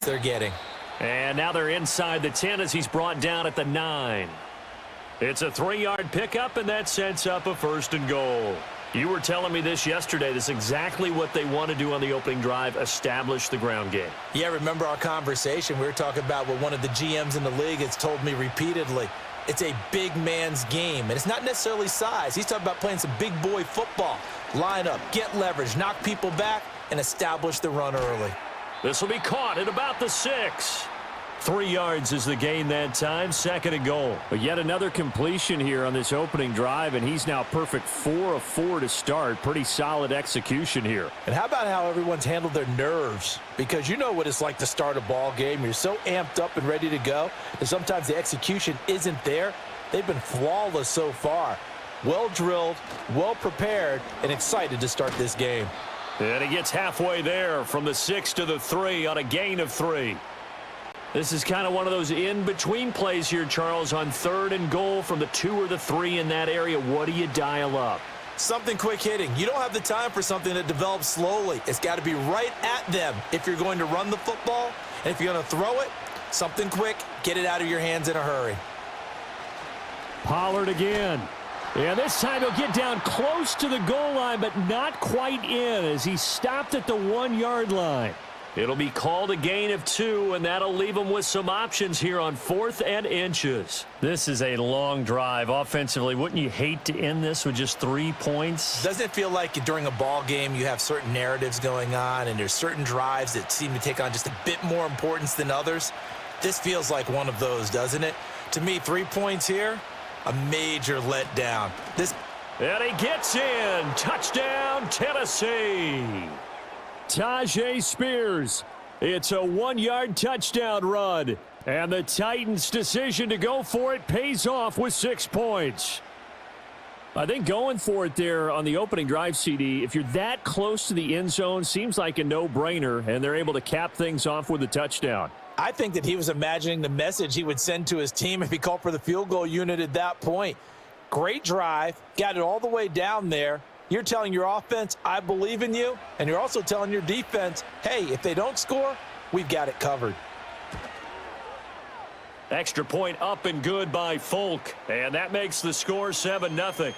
they're getting. And now they're inside the 10 as he's brought down at the 9. It's a 3-yard pickup, and that sets up a 1st and goal. You were telling me this yesterday. This is exactly what they want to do on the opening drive, establish the ground game. Yeah, remember our conversation? We were talking about what one of the GMs in the league has told me repeatedly. It's a big man's game, and it's not necessarily size. He's talking about playing some big boy football. Line up, get leverage, knock people back, and establish the run early. This will be caught at about the 6. 3 yards is the gain that time, 2nd and goal. But yet another completion here on this opening drive, and he's now perfect 4 of 4 to start. Pretty solid execution here. And how about how everyone's handled their nerves? Because you know what it's like to start a ball game. You're so amped up and ready to go that sometimes the execution isn't there. They've been flawless so far. Well drilled, well prepared, and excited to start this game. And he gets halfway there from the 6 to the 3 on a gain of 3. This is kind of one of those in-between plays here, Charles, on 3rd and goal from the 2 or the 3 in that area. What do you dial up? Something quick hitting. You don't have the time for something that develops slowly. It's got to be right at them if you're going to run the football. And if you're going to throw it, something quick, get it out of your hands in a hurry. Pollard again. And this time he'll get down close to the goal line, but not quite in as he stopped at the 1-yard line. It'll be called a gain of 2, and that'll leave them with some options here on 4th and inches. This is a long drive offensively. Wouldn't you hate to end this with just 3 points? Doesn't it feel like during a ball game you have certain narratives going on and there's certain drives that seem to take on just a bit more importance than others? This feels like one of those, doesn't it? To me, 3 points here, a major letdown. And he gets in. Touchdown, Tennessee. Tajay Spears. It's a 1-yard touchdown run. And the Titans' decision to go for it pays off with 6 points. I think going for it there on the opening drive, CD, if you're that close to the end zone, seems like a no-brainer, and they're able to cap things off with a touchdown. I think that he was imagining the message he would send to his team if he called for the field goal unit at that point. Great drive, got it all the way down there. You're telling your offense, I believe in you, and you're also telling your defense, hey, if they don't score, we've got it covered. Extra point up and good by Folk, and that makes the score 7-0.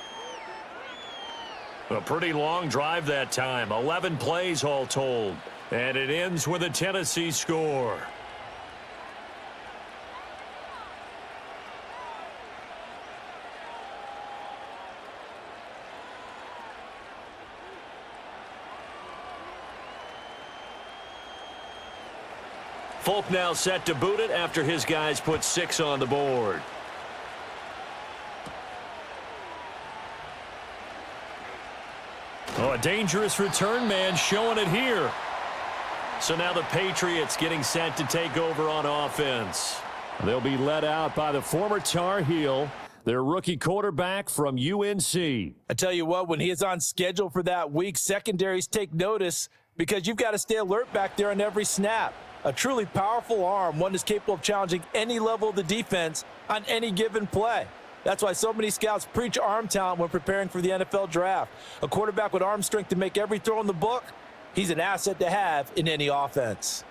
A pretty long drive that time, 11 plays all told, and it ends with a Tennessee score. Folk now set to boot it after his guys put 6 on the board. Oh, a dangerous return man showing it here. So now the Patriots getting set to take over on offense. They'll be led out by the former Tar Heel, their rookie quarterback from UNC. I tell you what, when he is on schedule for that week, secondaries take notice because you've got to stay alert back there on every snap. A truly powerful arm, one that's capable of challenging any level of the defense on any given play. That's why so many scouts preach arm talent when preparing for the NFL draft. A quarterback with arm strength to make every throw in the book, he's an asset to have in any offense.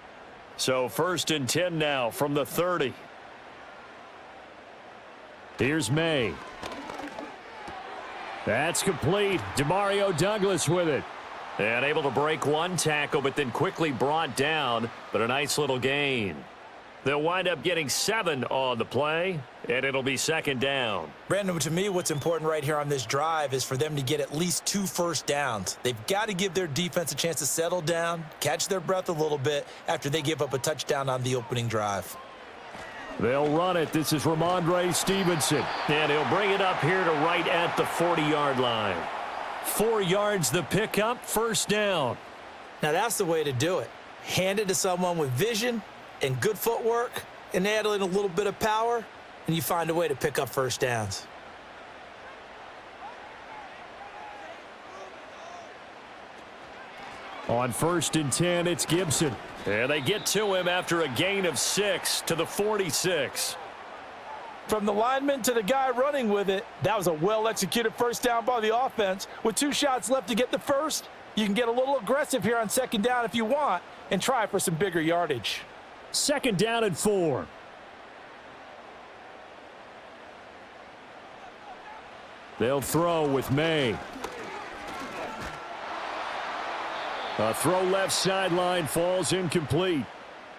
So 1st and 10 now from the 30. Here's May. That's complete. Demario Douglas with it. And able to break one tackle, but then quickly brought down, but a nice little gain. They'll wind up getting 7 on the play, and it'll be 2nd down. Brandon, to me, what's important right here on this drive is for them to get at least 2 first downs. They've got to give their defense a chance to settle down, catch their breath a little bit after they give up a touchdown on the opening drive. They'll run it. This is Ramondre Stevenson, and he'll bring it up here to right at the 40-yard line. 4 yards the pickup, 1st down. Now that's the way to do it. Hand it to someone with vision and good footwork and add in a little bit of power, and you find a way to pick up 1st downs. On 1st and 10, it's Gibson. And they get to him after a gain of 6 to the 46. From the lineman to the guy running with it, that was a well-executed 1st down by the offense. With 2 shots left to get the 1st, you can get a little aggressive here on 2nd down if you want and try for some bigger yardage. Second down and 4. They'll throw with May. A throw left sideline falls incomplete.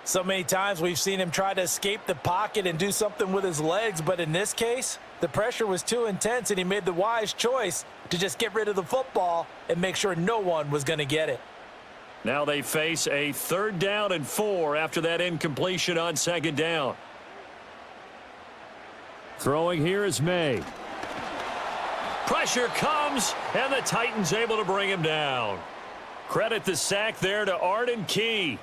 So many times we've seen him try to escape the pocket and do something with his legs, but in this case, the pressure was too intense and he made the wise choice to just get rid of the football and make sure no one was going to get it. Now they face a 3rd down and 4 after that incompletion on 2nd down. Throwing here is May. Pressure comes, and the Titans able to bring him down. Credit the sack there to Arden Key.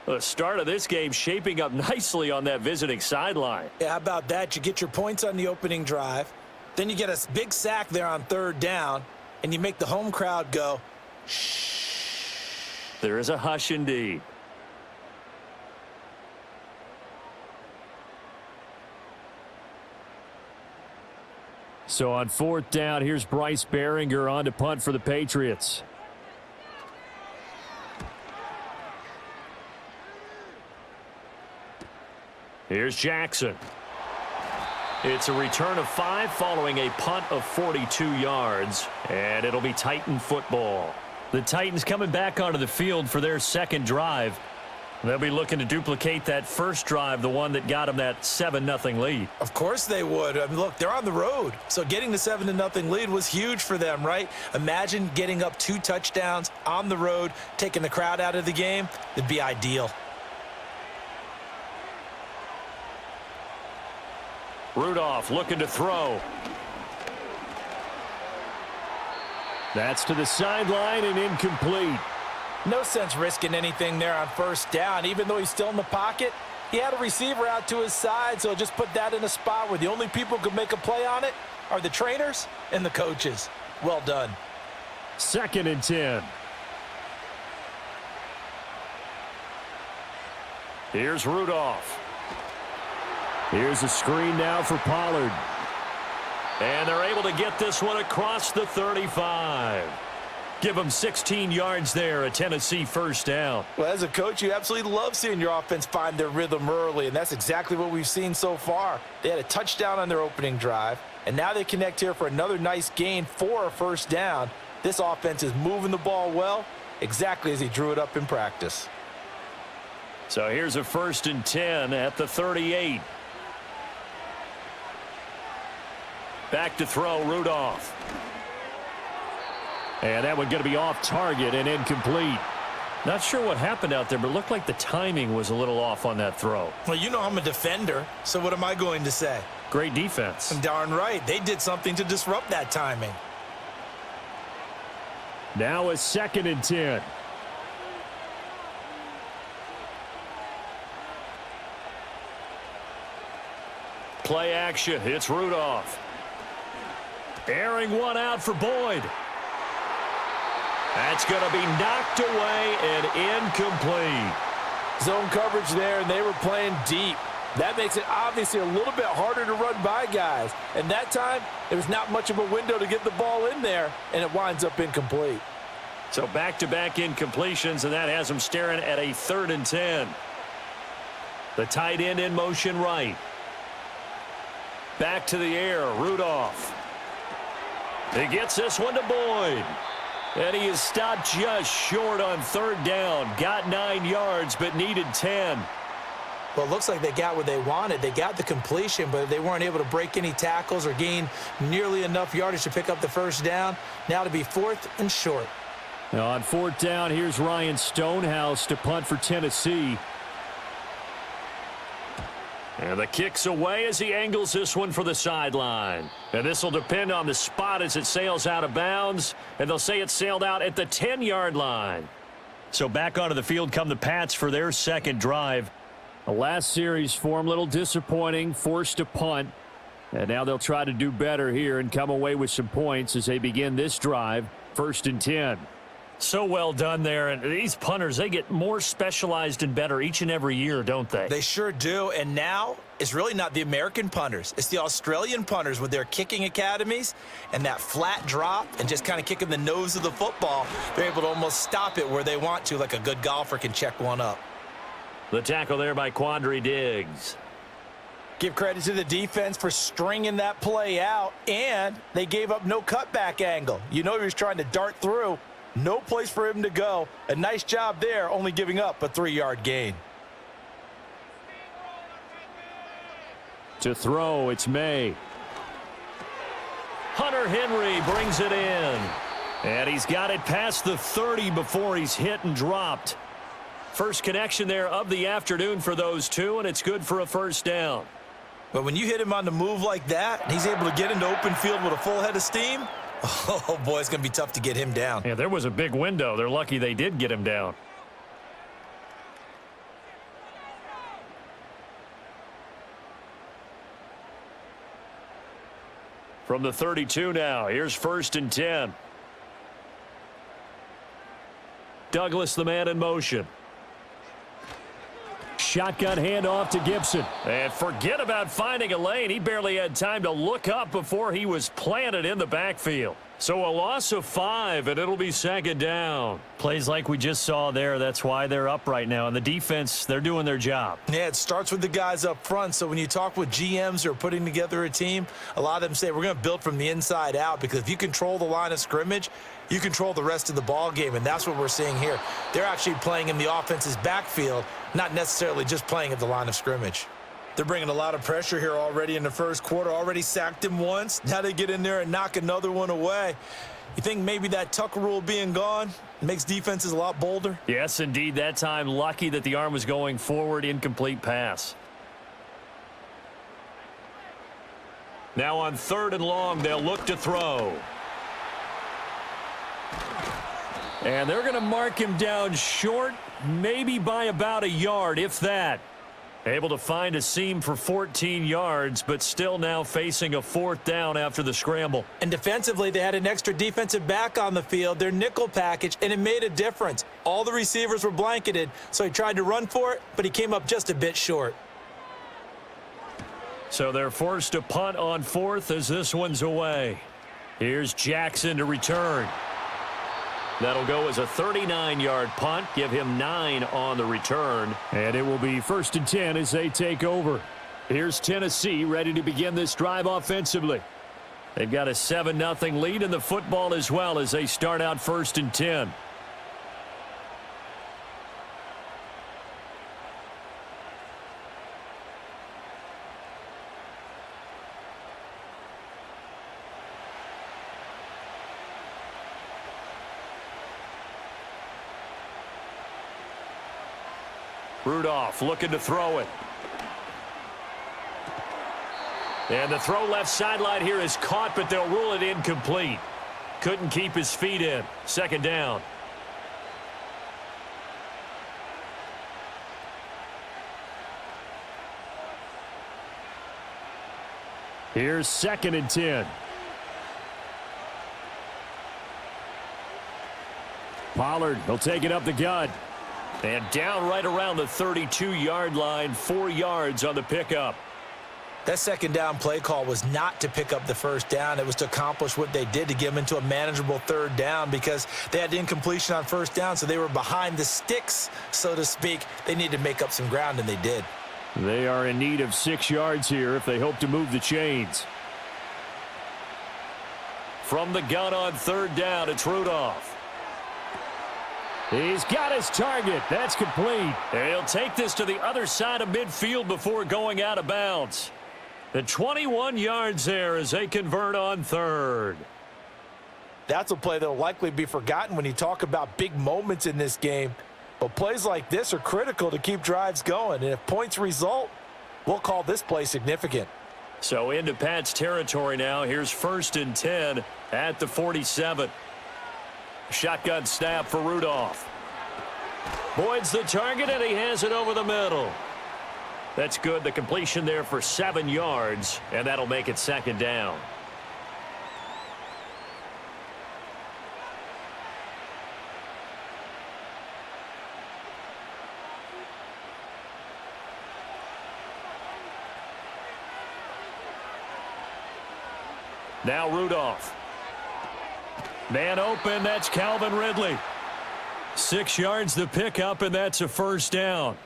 The start of this game shaping up nicely on that visiting sideline. Yeah, how about that? You get your points on the opening drive. Then you get a big sack there on 3rd down, and you make the home crowd go, shh. There is a hush indeed. So on 4th down, here's Bryce Behringer on to punt for the Patriots. Here's Jackson. It's a return of 5 following a punt of 42 yards, and it'll be Titan football. The Titans coming back onto the field for their 2nd drive. They'll be looking to duplicate that first drive, the one that got them that 7-0 lead. Of course they would. I mean, look, they're on the road, so getting the 7-0 lead was huge for them, right? Imagine getting up 2 touchdowns on the road, taking the crowd out of the game. It'd be ideal. Rudolph looking to throw. That's to the sideline and incomplete. No sense risking anything there on 1st down. Even though he's still in the pocket, he had a receiver out to his side, so just put that in a spot where the only people who can make a play on it are the trainers and the coaches. Well done. 2nd and 10. Here's Rudolph. Here's a screen now for Pollard. And they're able to get this one across the 35. Give them 16 yards there, a Tennessee 1st down. Well, as a coach, you absolutely love seeing your offense find their rhythm early, and that's exactly what we've seen so far. They had a touchdown on their opening drive, and now they connect here for another nice gain for a 1st down. This offense is moving the ball well, exactly as he drew it up in practice. So here's a 1st and 10 at the 38. Back to throw, Rudolph. And that one going to be off target and incomplete. Not sure what happened out there, but it looked like the timing was a little off on that throw. Well, you know I'm a defender, so what am I going to say? Great defense. Darn right. They did something to disrupt that timing. Now a 2nd and 10. Play action. It's Rudolph. Airing one out for Boyd. That's going to be knocked away and incomplete. Zone coverage there, and they were playing deep. That makes it obviously a little bit harder to run by guys. And that time, there was not much of a window to get the ball in there, and it winds up incomplete. So back-to-back incompletions, and that has them staring at a 3rd and 10. The tight end in motion right. Back to the air, Rudolph. He gets this one to Boyd. And he is stopped just short on 3rd down. Got 9 yards, but needed 10. Well, it looks like they got what they wanted. They got the completion, but they weren't able to break any tackles or gain nearly enough yardage to pick up the 1st down. Now to be 4th and short. Now on 4th down, here's Ryan Stonehouse to punt for Tennessee. And the kick's away as he angles this one for the sideline. And this will depend on the spot as it sails out of bounds. And they'll say it sailed out at the 10-yard line. So back onto the field come the Pats for their 2nd drive. The last series for them, a little disappointing, forced to punt. And now they'll try to do better here and come away with some points as they begin this drive, 1st and 10. So well done there. And these punters, they get more specialized and better each and every year, don't they? They sure do. And now it's really not the American punters. It's the Australian punters with their kicking academies and that flat drop and just kind of kicking the nose of the football. They're able to almost stop it where they want to, like a good golfer can check one up. The tackle there by Quandre Diggs. Give credit to the defense for stringing that play out, and they gave up no cutback angle. You know he was trying to dart through. No place for him to go. A nice job there, only giving up a 3-yard gain. To throw, it's May. Hunter Henry brings it in. And he's got it past the 30 before he's hit and dropped. First connection there of the afternoon for those two, and it's good for a first down. But when you hit him on the move like that, and he's able to get into open field with a full head of steam, oh, boy, it's going to be tough to get him down. Yeah, there was a big window. They're lucky they did get him down. From the 32 now, here's 1st and 10. Douglas, the man in motion. Shotgun handoff to Gibson. And forget about finding a lane. He barely had time to look up before he was planted in the backfield. So a loss of 5, and it'll be 2nd down. Plays like we just saw there. That's why they're up right now. And the defense, they're doing their job. Yeah, it starts with the guys up front. So when you talk with GMs who are putting together a team, a lot of them say we're going to build from the inside out, because if you control the line of scrimmage, you control the rest of the ball game, and that's what we're seeing here. They're actually playing in the offense's backfield, not necessarily just playing at the line of scrimmage. They're bringing a lot of pressure here already in the first quarter. Already sacked him once. Now they get in there and knock another one away. You think maybe that Tucker rule being gone makes defenses a lot bolder? Yes, indeed. That time, lucky that the arm was going forward. Incomplete pass. Now on 3rd and long, they'll look to throw. And they're going to mark him down short, maybe by about a yard, if that. Able to find a seam for 14 yards, but still now facing a 4th down after the scramble. And defensively, they had an extra defensive back on the field, their nickel package, and it made a difference. All the receivers were blanketed, so he tried to run for it, but he came up just a bit short. So they're forced to punt on 4th as this one's away. Here's Jackson to return. That'll go as a 39-yard punt, give him 9 on the return. And it will be 1st and 10 as they take over. Here's Tennessee ready to begin this drive offensively. They've got a 7-0 lead in the football as well as they start out 1st and 10. Rudolph looking to throw it. And the throw left sideline here is caught, but they'll rule it incomplete. Couldn't keep his feet in. 2nd down. Here's 2nd and 10. Pollard, he'll take it up the gut. And down right around the 32-yard line, 4 yards on the pickup. That 2nd down play call was not to pick up the 1st down. It was to accomplish what they did, to get them into a manageable 3rd down, because they had incompletion on 1st down, so they were behind the sticks, so to speak. They needed to make up some ground, and they did. They are in need of 6 yards here if they hope to move the chains. From the gun on 3rd down, it's Rudolph. He's got his target. That's complete. And he'll take this to the other side of midfield before going out of bounds. The 21 yards there as they convert on 3rd. That's a play that will likely be forgotten when you talk about big moments in this game. But plays like this are critical to keep drives going. And if points result, we'll call this play significant. So into Pat's territory now. Here's 1st and 10 at the 47. Shotgun snap for Rudolph. Boyd's the target, and he has it over the middle. That's good. The completion there for 7 yards, and that'll make it 2nd down. Now Rudolph. Man open, that's Calvin Ridley. 6 yards the pickup, and that's a 1st down.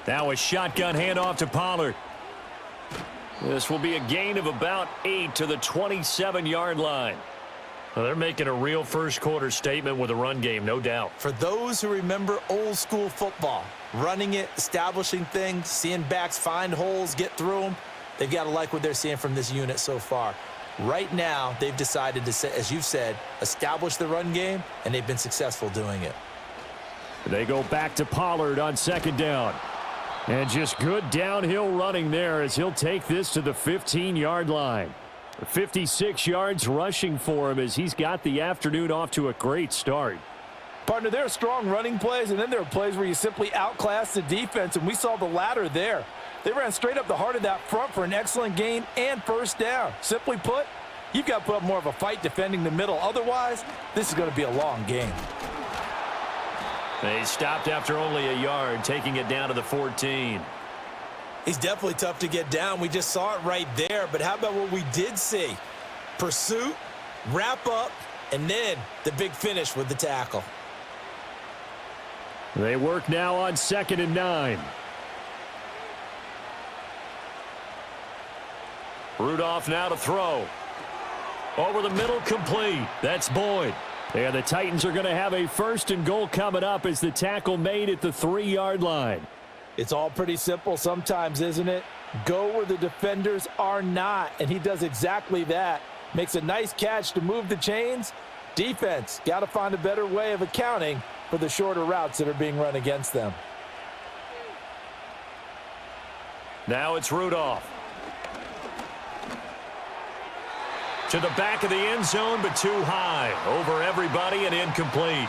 Now a shotgun handoff to Pollard. This will be a gain of about 8 to the 27-yard line. Well, they're making a real first-quarter statement with a run game, no doubt. For those who remember old-school football, running it, establishing things, seeing backs find holes, get through them, they've got to like what they're seeing from this unit so far. Right now, they've decided to, as you've said, establish the run game, and they've been successful doing it. They go back to Pollard on second down. And just good downhill running there as he'll take this to the 15-yard line. 56 yards rushing for him as he's got the afternoon off to a great start. Partner, there are strong running plays, and then there are plays where you simply outclass the defense, and we saw the latter there. They ran straight up the heart of that front for an excellent gain and first down. Simply put, you've got to put up more of a fight defending the middle. Otherwise, this is going to be a long game. They stopped after only a yard, taking it down to the 14. He's definitely tough to get down. We just saw it right there. But how about what we did see? Pursuit, wrap up, and then the big finish with the tackle. They work now on 2nd and 9. Rudolph now to throw. Over the middle, complete. That's Boyd. And the Titans are going to have a 1st and goal coming up as the tackle made at the 3-yard line. It's all pretty simple sometimes, isn't it? Go where the defenders are not, and he does exactly that. Makes a nice catch to move the chains. Defense, got to find a better way of accounting for the shorter routes that are being run against them. Now it's Rudolph. To the back of the end zone, but too high. Over everybody and incomplete.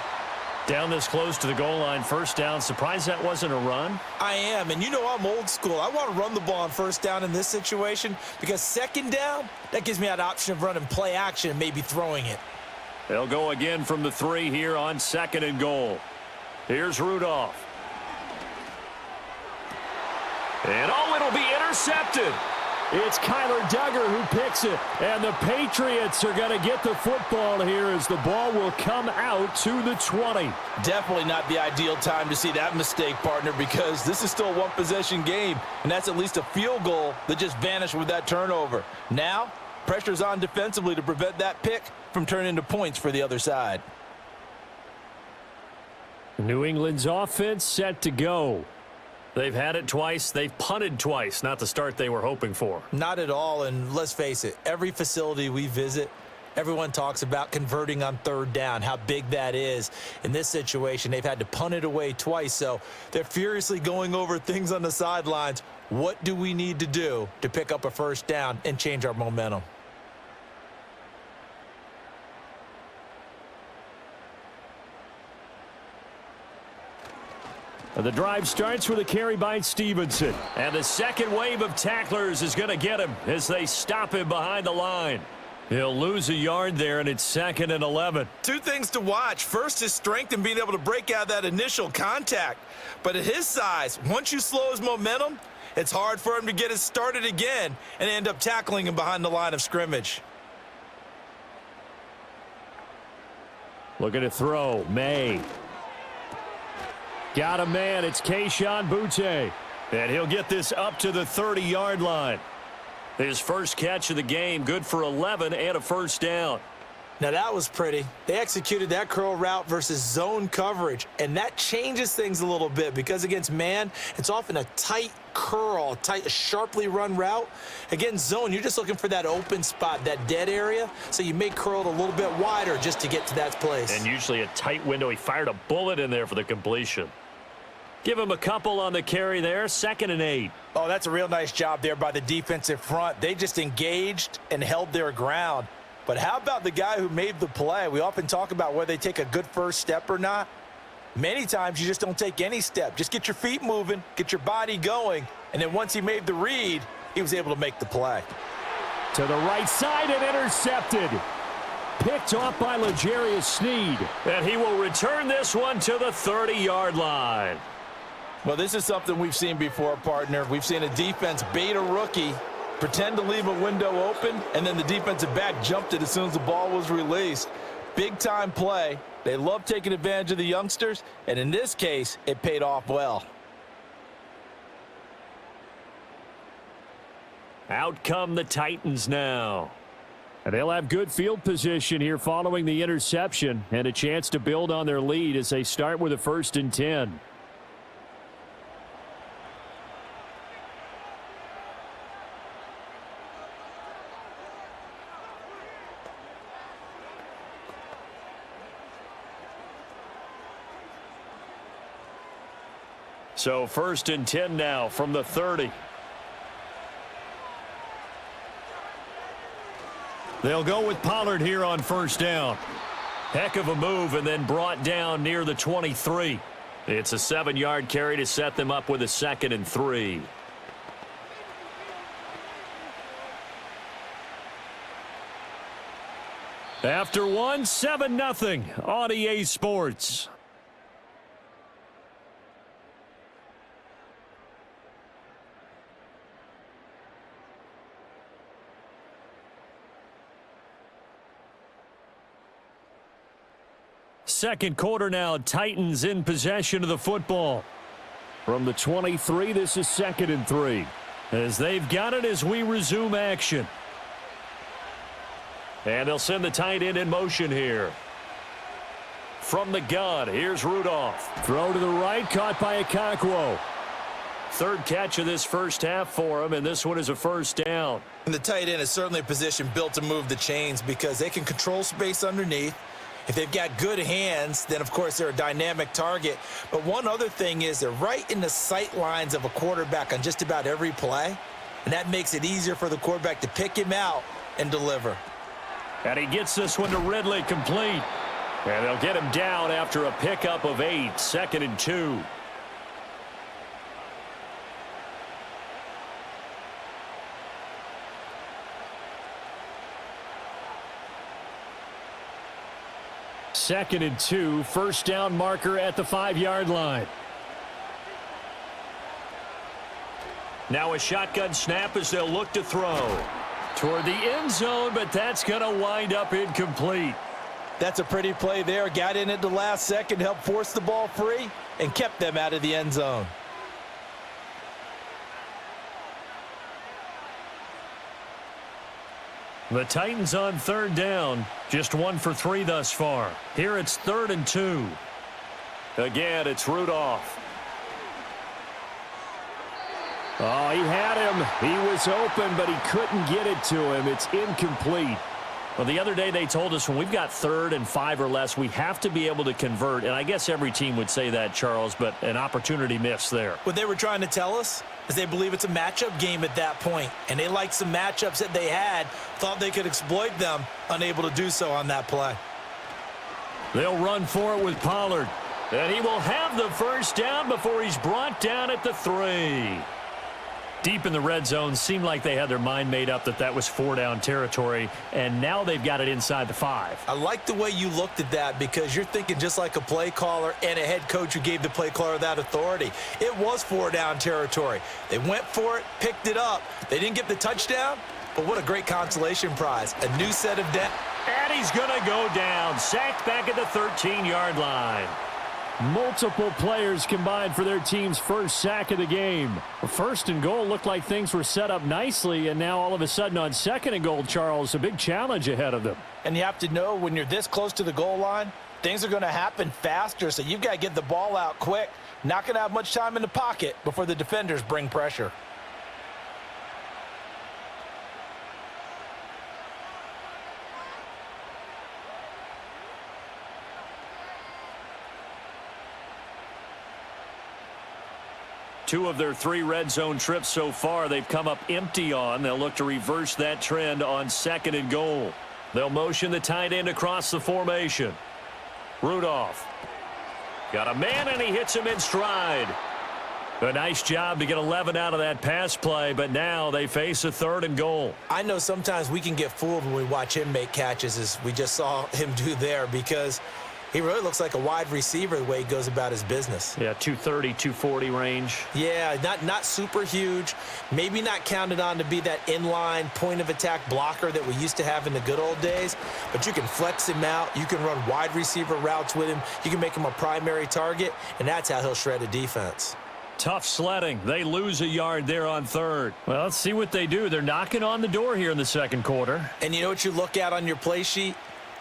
Down this close to the goal line, first down. Surprised that wasn't a run? I am, and you know I'm old school. I want to run the ball on first down in this situation because second down, that gives me that option of running play action and maybe throwing it. They'll go again from the 3 here on 2nd and goal. Here's Rudolph. And it'll be intercepted. It's Kyler Duggar who picks it, and the Patriots are going to get the football here as the ball will come out to the 20. Definitely not the ideal time to see that mistake, partner, because this is still a one-possession game, and that's at least a field goal that just vanished with that turnover. Now, pressure's on defensively to prevent that pick from turning into points for the other side. New England's offense set to go. They've had it twice. They've punted twice. Not the start they were hoping for. Not at all, and let's face it, every facility we visit, everyone talks about converting on 3rd down, how big that is. In this situation, they've had to punt it away twice, so they're furiously going over things on the sidelines. What do we need to do to pick up a first down and change our momentum? The drive starts with a carry by Stevenson. And the second wave of tacklers is going to get him as they stop him behind the line. He'll lose a yard there, and it's 2nd and 11. Two things to watch. First, his strength in being able to break out that initial contact. But at his size, once you slow his momentum, it's hard for him to get it started again and end up tackling him behind the line of scrimmage. Looking to throw. May. Got a man. It's Kayshon Boutte. And he'll get this up to the 30-yard line. His first catch of the game, good for 11 and a first down. Now that was pretty. They executed that curl route versus zone coverage, and that changes things a little bit because against man, it's often a tight curl, sharply run route. Against zone, you're just looking for that open spot, that dead area, so you may curl it a little bit wider just to get to that place. And usually a tight window. He fired a bullet in there for the completion. Give him a couple on the carry there, 2nd and 8. Oh, that's a real nice job there by the defensive front. They just engaged and held their ground. But how about the guy who made the play? We often talk about whether they take a good first step or not. Many times you just don't take any step. Just get your feet moving, get your body going, and then once he made the read, he was able to make the play. To the right side and intercepted. Picked off by L'Jarius Sneed. And he will return this one to the 30-yard line. Well, this is something we've seen before, partner. We've seen a defense bait a rookie, pretend to leave a window open, and then the defensive back jumped it as soon as the ball was released. Big-time play. They love taking advantage of the youngsters, and in this case, it paid off well. Out come the Titans now. And they'll have good field position here following the interception and a chance to build on their lead as they start with a 1st and 10. So 1st and 10 now from the 30. They'll go with Pollard here on 1st down. Heck of a move and then brought down near the 23. It's a 7-yard carry to set them up with a 2nd and 3. After one, 7-0 on EA Sports. Second quarter now, Titans in possession of the football. From the 23, this is 2nd and 3. As they've got it as we resume action. And they'll send the tight end in motion here. From the gun, here's Rudolph. Throw to the right, caught by Okakwo. 3rd catch of this first half for him, and this one is a 1st down. And the tight end is certainly a position built to move the chains because they can control space underneath. If they've got good hands, then, of course, they're a dynamic target. But one other thing is they're right in the sight lines of a quarterback on just about every play, and that makes it easier for the quarterback to pick him out and deliver. And he gets this one to Ridley, complete. And they'll get him down after a pickup of 8, 2nd and 2. Second and 2, 1st down marker at the 5-yard line. Now a shotgun snap as they'll look to throw toward the end zone, but that's going to wind up incomplete. That's a pretty play there. Got in at the last second, helped force the ball free, and kept them out of the end zone. The Titans on 3rd down, just 1 for 3 thus far. Here it's 3rd and 2. Again, it's Rudolph. Oh, he had him. He was open, but he couldn't get it to him. It's incomplete. Well, the other day they told us when we've got 3rd and 5 or less, we have to be able to convert. And I guess every team would say that, Charles, but an opportunity missed there. What they were trying to tell us is they believe it's a matchup game at that point. And they liked some matchups that they had, thought they could exploit them, unable to do so on that play. They'll run for it with Pollard. And he will have the 1st down before he's brought down at the 3. Deep in the red zone, seemed like they had their mind made up that was 4-down territory, and now they've got it inside the 5. I like the way you looked at that because you're thinking just like a play caller and a head coach who gave the play caller that authority. It was 4-down territory. They went for it, picked it up. They didn't get the touchdown, but what a great consolation prize. A new set of depth. And he's going to go down, sacked back at the 13-yard line. Multiple players combined for their team's 1st sack of the game. 1st and goal looked like things were set up nicely, and now all of a sudden on 2nd and goal, Charles, a big challenge ahead of them. And you have to know when you're this close to the goal line, things are going to happen faster, so you've got to get the ball out quick. Not going to have much time in the pocket before the defenders bring pressure. Two of their 3 red zone trips so far they've come up empty on. They'll look to reverse that trend on 2nd and goal. They'll motion the tight end across the formation. Rudolph. Got a man, and he hits him in stride. A nice job to get 11 out of that pass play, but now they face a 3rd and goal. I know sometimes we can get fooled when we watch him make catches, as we just saw him do there, because he really looks like a wide receiver the way he goes about his business. Yeah, 230, 240 range. Yeah, not super huge. Maybe not counted on to be that inline point-of-attack blocker that we used to have in the good old days. But you can flex him out. You can run wide receiver routes with him. You can make him a primary target, and that's how he'll shred a defense. Tough sledding. They lose a yard there on third. Well, let's see what they do. They're knocking on the door here in the second quarter. And you know what you look at on your play sheet?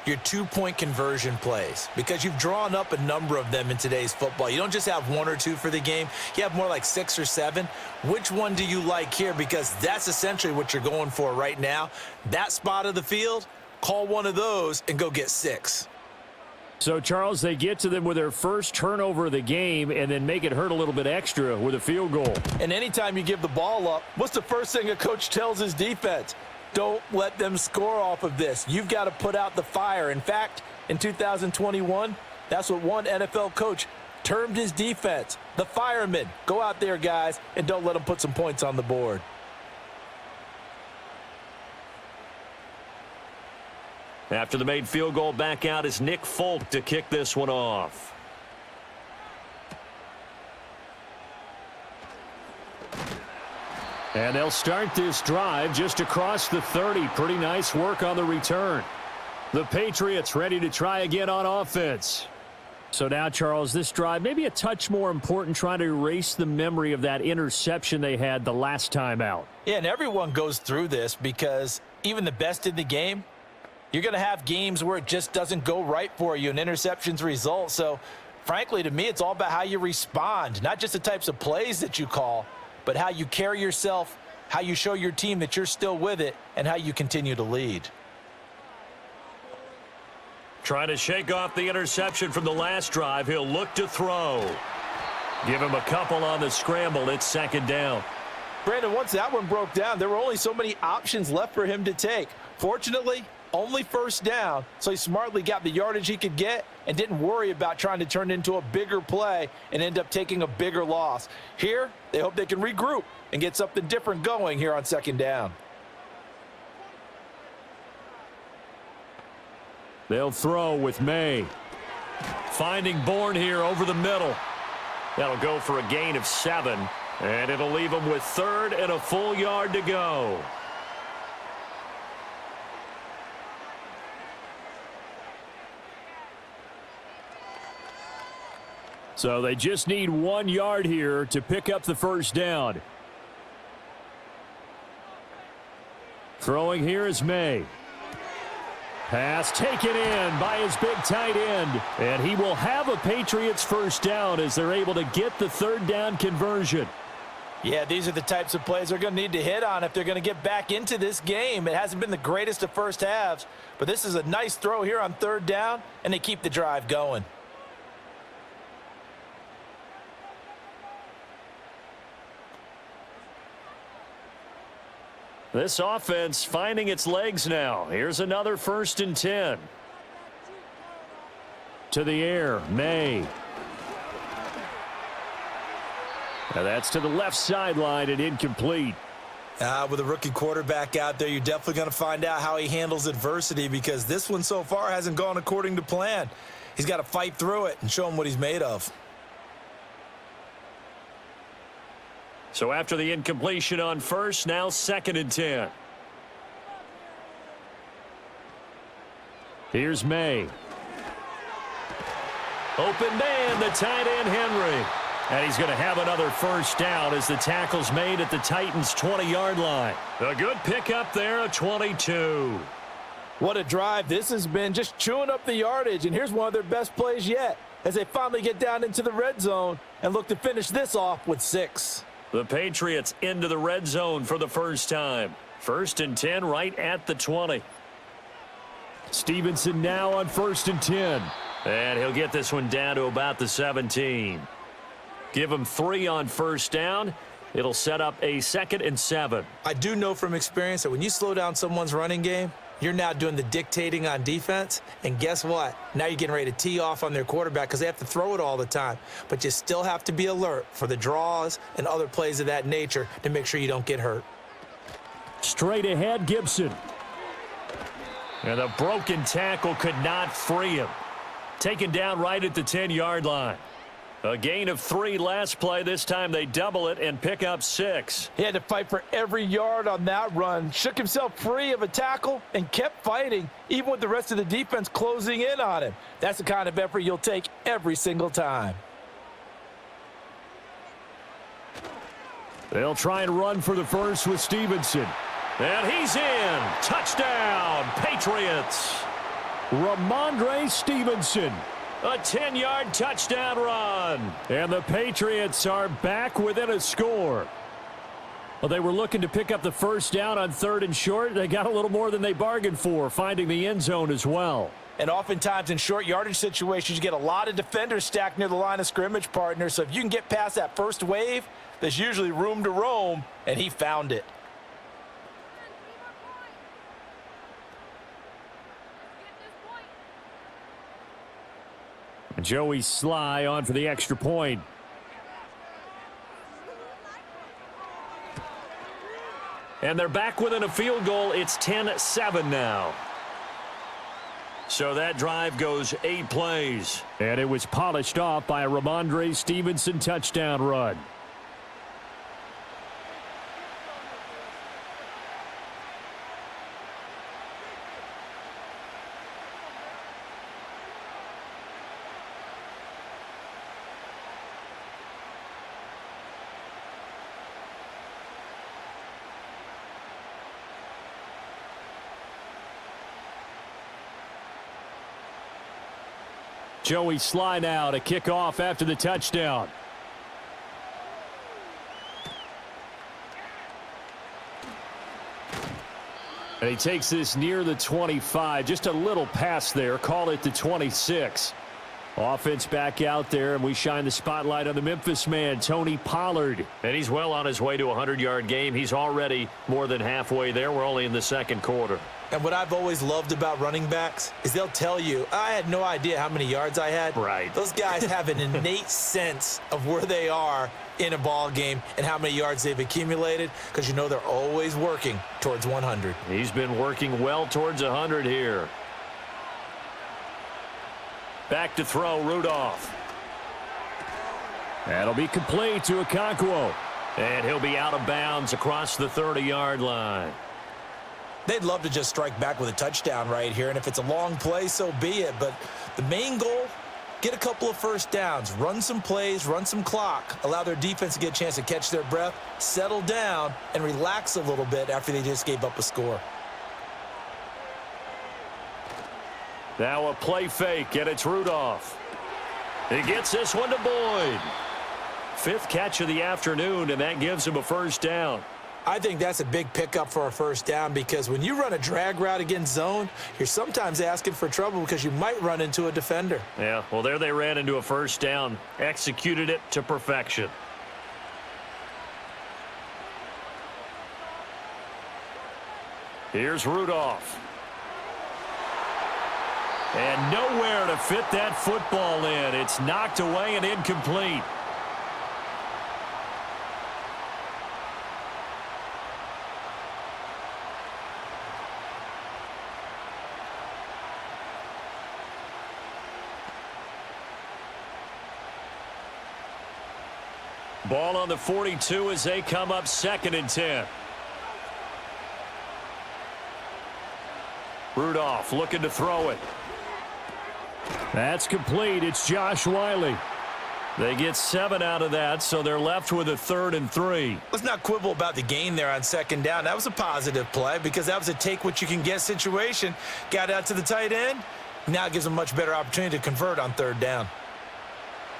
Your two-point conversion plays, because you've drawn up a number of them in today's football. You don't just have one or two for the game. You have more like 6 or 7. Which one do you like here? Because that's essentially what you're going for right now. That spot of the field, call one of those and go get 6. So, Charles, they get to them with their first turnover of the game and then make it hurt a little bit extra with a field goal. And anytime you give the ball up, what's the first thing a coach tells his defense? Don't let them score off of this. You've got to put out the fire. In fact, in 2021, that's what one NFL coach termed his defense, the firemen. Go out there, guys, and don't let them put some points on the board. After the made field goal, back out is Nick Folk to kick this one off. And they'll start this drive just across the 30. Pretty nice work on the return. The Patriots ready to try again on offense. So now, Charles, this drive maybe a touch more important, trying to erase the memory of that interception they had the last time out. Yeah, and everyone goes through this because even the best in the game, you're going to have games where it just doesn't go right for you and interceptions result. So, frankly, to me, it's all about how you respond, not just the types of plays that you call, but how you carry yourself, how you show your team that you're still with it, and how you continue to lead. Trying to shake off the interception from the last drive. He'll look to throw. Give him a couple on the scramble. It's second down. Brandon, once that one broke down, there were only so many options left for him to take. Fortunately, only first down, so he smartly got the yardage he could get and didn't worry about trying to turn it into a bigger play and end up taking a bigger loss. Here, they hope they can regroup and get something different going here on second down. They'll throw with May. Finding Bourne here over the middle. That'll go for a gain of 7, and it'll leave them with third and a full yard to go. So they just need 1 yard here to pick up the first down. Throwing here is May. Pass taken in by his big tight end. And he will have a Patriots first down as they're able to get the third down conversion. Yeah, these are the types of plays they're going to need to hit on if they're going to get back into this game. It hasn't been the greatest of first halves, but this is a nice throw here on third down, and they keep the drive going. This offense finding its legs now. Here's another 1st and 10. To the air, May. Now that's to the left sideline and incomplete. With a rookie quarterback out there, you're definitely going to find out how he handles adversity, because this one so far hasn't gone according to plan. He's got to fight through it and show him what he's made of. So after the incompletion on first, now 2nd and 10. Here's May. Open man, the tight end Henry. And he's going to have another first down as the tackle's made at the Titans' 20-yard line. A good pickup there, a 22. What a drive this has been, just chewing up the yardage. And here's one of their best plays yet as they finally get down into the red zone and look to finish this off with 6. The Patriots into the red zone for the first time. 1st and 10 right at the 20. Stevenson now on 1st and 10. And he'll get this one down to about the 17. Give him 3 on first down. It'll set up a 2nd and 7. I do know from experience that when you slow down someone's running game, you're now doing the dictating on defense. And guess what? Now you're getting ready to tee off on their quarterback because they have to throw it all the time. But you still have to be alert for the draws and other plays of that nature to make sure you don't get hurt. Straight ahead, Gibson. And the broken tackle could not free him. Taken down right at the 10-yard line. A gain of 3 last play. This time they double it and pick up 6. He had to fight for every yard on that run. Shook himself free of a tackle and kept fighting, even with the rest of the defense closing in on him. That's the kind of effort you'll take every single time. They'll try and run for the first with Stevenson. And he's in. Touchdown, Patriots. Ramondre Stevenson. A 10-yard touchdown run. And the Patriots are back within a score. Well, they were looking to pick up the first down on 3rd and short. They got a little more than they bargained for, finding the end zone as well. And oftentimes in short yardage situations, you get a lot of defenders stacked near the line of scrimmage, partner. So if you can get past that first wave, there's usually room to roam, and he found it. Joey Sly on for the extra point. And they're back within a field goal. It's 10-7 now. So that drive goes 8 plays. And it was polished off by a Ramondre Stevenson touchdown run. Joey Sly now to kick off after the touchdown. And he takes this near the 25. Just a little pass there. Call it the 26. Offense back out there, and we shine the spotlight on the Memphis man, Tony Pollard. And he's well on his way to a 100-yard game. He's already more than halfway there. We're only in the second quarter. And what I've always loved about running backs is they'll tell you, I had no idea how many yards I had. Right. Those guys have an innate sense of where they are in a ball game and how many yards they've accumulated, because you know they're always working towards 100. He's been working well towards 100 here. Back to throw, Rudolph. That'll be complete to Okonkwo. And he'll be out of bounds across the 30-yard line. They'd love to just strike back with a touchdown right here, and if it's a long play, so be it. But the main goal, get a couple of first downs, run some plays, run some clock, allow their defense to get a chance to catch their breath, settle down, and relax a little bit after they just gave up a score. Now a play fake, and it's Rudolph. He gets this one to Boyd. 5th catch of the afternoon, and that gives him a first down. I think that's a big pickup for a first down, because when you run a drag route against zone, you're sometimes asking for trouble because you might run into a defender. Yeah, well, there they ran into a first down. Executed it to perfection. Here's Rudolph. And nowhere to fit that football in. It's knocked away and incomplete. Ball on the 42 as they come up 2nd and 10. Rudolph looking to throw it. That's complete. It's Josh Wiley. They get 7 out of that, so they're left with a 3rd and 3. Let's not quibble about the gain there on 2nd down. That was a positive play because that was a take-what-you-can-get situation. Got out to the tight end. Now it gives them a much better opportunity to convert on 3rd down.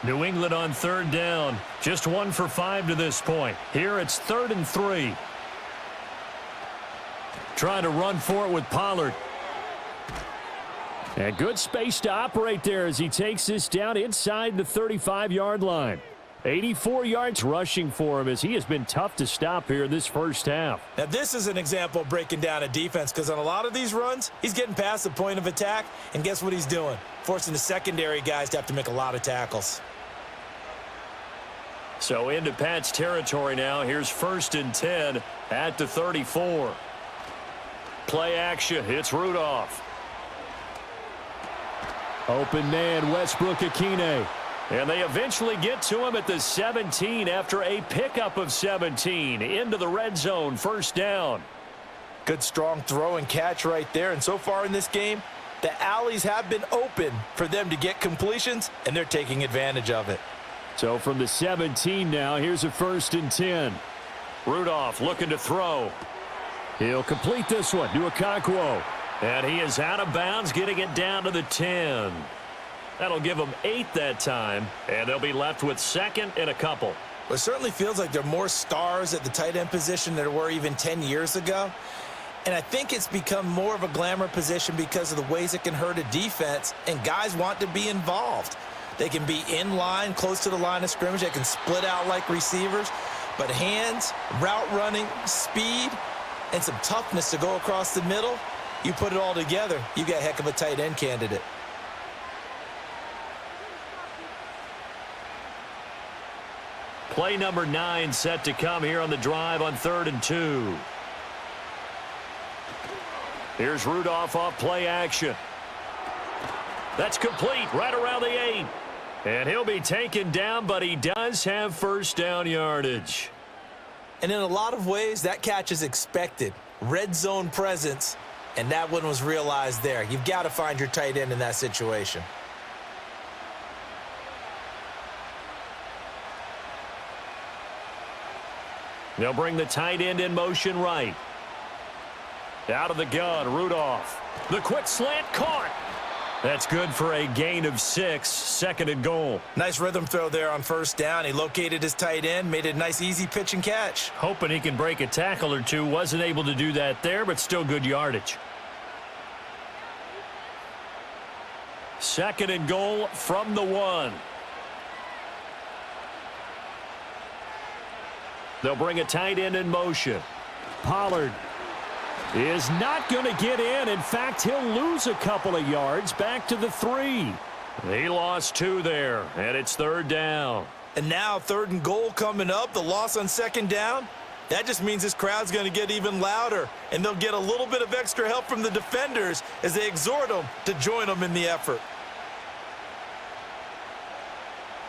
New England on 3rd down. Just 1 for 5 to this point. Here it's 3rd and 3. Trying to run for it with Pollard. And good space to operate there as he takes this down inside the 35-yard line. 84 yards rushing for him as he has been tough to stop here this first half. Now this is an example of breaking down a defense, because on a lot of these runs, he's getting past the point of attack, and guess what he's doing? Forcing the secondary guys to have to make a lot of tackles. So into Pat's territory now. Here's 1st and 10 at the 34. Play action. It's Rudolph. Open man, Westbrook-Akine. And they eventually get to him at the 17 after a pickup of 17. Into the red zone, 1st down. Good strong throw and catch right there. And so far in this game, the alleys have been open for them to get completions, and they're taking advantage of it. So from the 17 now, here's a 1st and 10. Rudolph looking to throw. He'll complete this one to Okonkwo. And he is out of bounds, getting it down to the 10. That'll give them 8 that time, and they'll be left with second and a couple. Well, it certainly feels like there are more stars at the tight end position than there were even 10 years ago. And I think it's become more of a glamour position because of the ways it can hurt a defense, and guys want to be involved. They can be in line, close to the line of scrimmage. They can split out like receivers. But hands, route running, speed, and some toughness to go across the middle, you put it all together, you got a heck of a tight end candidate. Play number 9 set to come here on the drive on 3rd and 2. Here's Rudolph off play action. That's complete right around the 8. And he'll be taken down, but he does have first down yardage. And in a lot of ways, that catch is expected. Red zone presence, and that one was realized there. You've got to find your tight end in that situation. They'll bring the tight end in motion right. Out of the gun, Rudolph. The quick slant caught. That's good for a gain of 6, 2nd and goal. Nice rhythm throw there on first down. He located his tight end, made it a nice easy pitch and catch. Hoping he can break a tackle or two. Wasn't able to do that there, but still good yardage. 2nd and goal from the 1. They'll bring a tight end in motion. Pollard is not going to get in. In fact, he'll lose a couple of yards back to the 3. He lost 2 there, and it's 3rd down. And now 3rd and goal coming up. The loss on 2nd down. That just means this crowd's going to get even louder, and they'll get a little bit of extra help from the defenders as they exhort them to join them in the effort.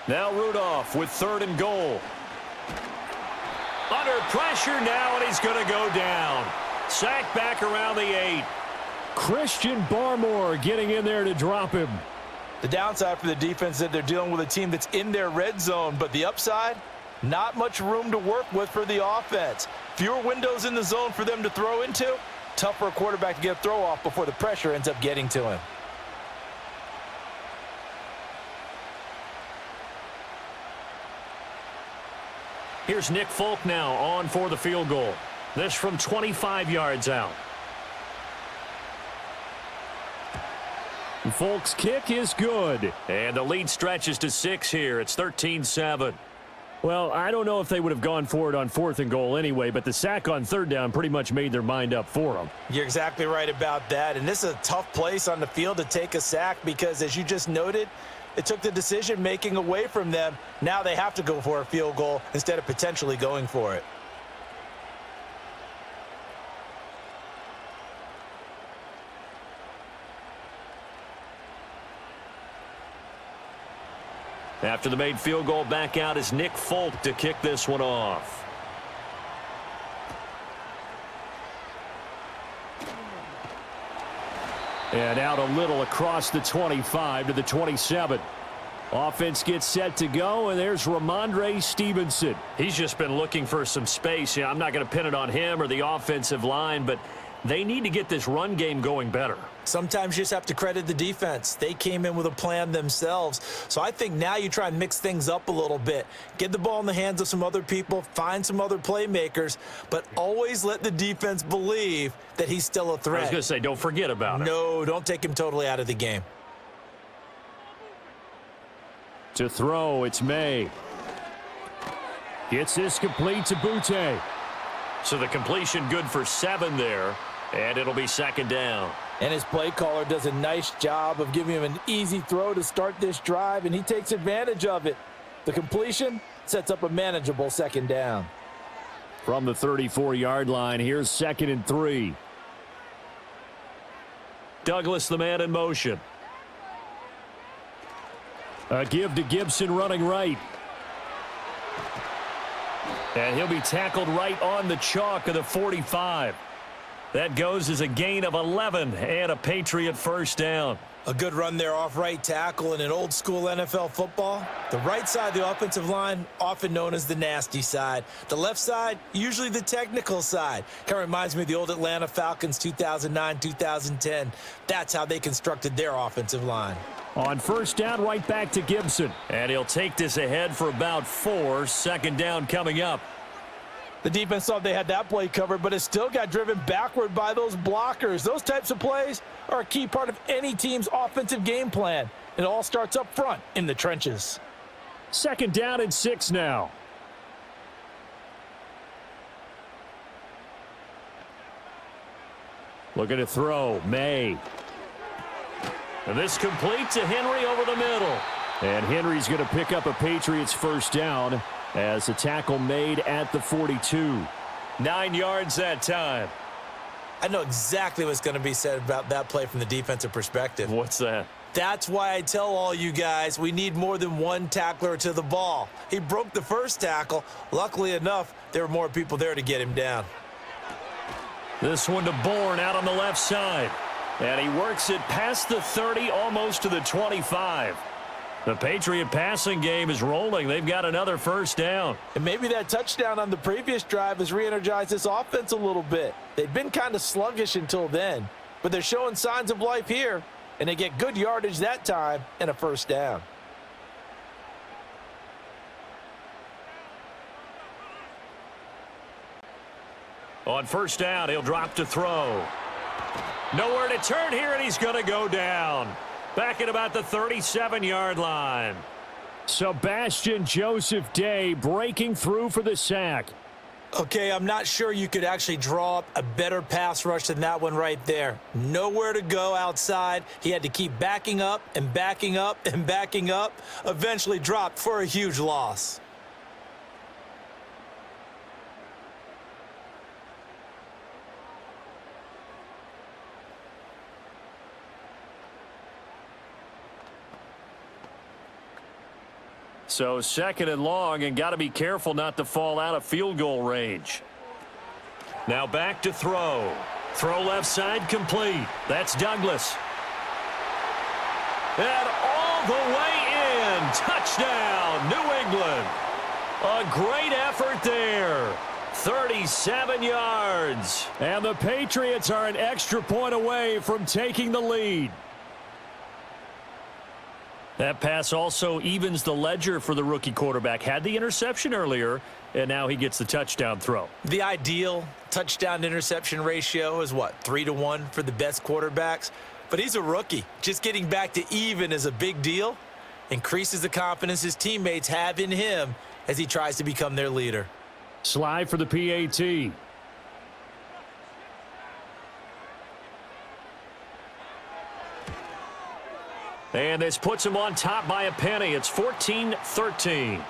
Now Rudolph with 3rd and goal. Under pressure now, and he's going to go down. Sacked back around the 8. Christian Barmore getting in there to drop him. The downside for the defense is that they're dealing with a team that's in their red zone, but the upside, not much room to work with for the offense. Fewer windows in the zone for them to throw into. Tough for a quarterback to get a throw off before the pressure ends up getting to him. Here's Nick Folk now on for the field goal. This from 25 yards out. Folk's kick is good. And the lead stretches to 6 here. It's 13-7. Well, I don't know if they would have gone for it on 4th and goal anyway, but the sack on 3rd down pretty much made their mind up for them. You're exactly right about that. And this is a tough place on the field to take a sack because, as you just noted, it took the decision-making away from them. Now they have to go for a field goal instead of potentially going for it. After the made field goal, back out is Nick Folk to kick this one off. And out a little across the 25 to the 27. Offense gets set to go, and there's Ramondre Stevenson. He's just been looking for some space. I'm not going to pin it on him or the offensive line, but they need to get this run game going better. Sometimes you just have to credit the defense. They came in with a plan themselves. So I think now you try and mix things up a little bit. Get the ball in the hands of some other people, find some other playmakers, but always let the defense believe that he's still a threat. I was going to say, don't forget about it. No, don't take him totally out of the game. To throw, it's May. Gets this complete to Butte. So the completion good for 7 there, and it'll be 2nd down. And his play caller does a nice job of giving him an easy throw to start this drive, and he takes advantage of it. The completion sets up a manageable 2nd down. From the 34-yard line, here's 2nd and 3. Douglas, the man in motion. A give to Gibson running right. And he'll be tackled right on the chalk of the 45. That goes as a gain of 11 and a Patriot first down. A good run there off right tackle in an old school NFL football. The right side of the offensive line, often known as the nasty side. The left side, usually the technical side. Kind of reminds me of the old Atlanta Falcons 2009-2010. That's how they constructed their offensive line. On first down, right back to Gibson. And he'll take this ahead for about 4. Second down coming up. The defense thought they had that play covered, but it still got driven backward by those blockers. Those types of plays are a key part of any team's offensive game plan. It all starts up front in the trenches. Second down and 6 now. Looking to throw. May. And this complete to Henry over the middle. And Henry's going to pick up a Patriots first down as the tackle made at the 42. 9 yards that time. I know exactly what's going to be said about that play from the defensive perspective. What's that? That's why I tell all you guys we need more than one tackler to the ball. He broke the first tackle. Luckily enough, there were more people there to get him down. This one to Bourne out on the left side. And he works it past the 30, almost to the 25. The Patriot passing game is rolling. They've got another first down. And maybe that touchdown on the previous drive has re-energized this offense a little bit. They've been kind of sluggish until then, but they're showing signs of life here, and they get good yardage that time and a first down. On first down, he'll drop to throw. Nowhere to turn here, and he's going to go down. Back at about the 37-yard line. Sebastian Joseph Day breaking through for the sack. Okay, I'm not sure you could actually draw up a better pass rush than that one right there. Nowhere to go outside. He had to keep backing up and backing up and backing up. Eventually dropped for a huge loss. So second and long, and got to be careful not to fall out of field goal range. Now back to throw. Throw left side complete. That's Douglas. And all the way in. Touchdown, New England. A great effort there. 37 yards. And the Patriots are an extra point away from taking the lead. That pass also evens the ledger for the rookie quarterback. Had the interception earlier, and now he gets the touchdown throw. The ideal touchdown-interception ratio is, what, 3-to-1 for the best quarterbacks? But he's a rookie. Just getting back to even is a big deal. Increases the confidence his teammates have in him as he tries to become their leader. Slide for the PAT. And this puts him on top by a penny. It's 14-13.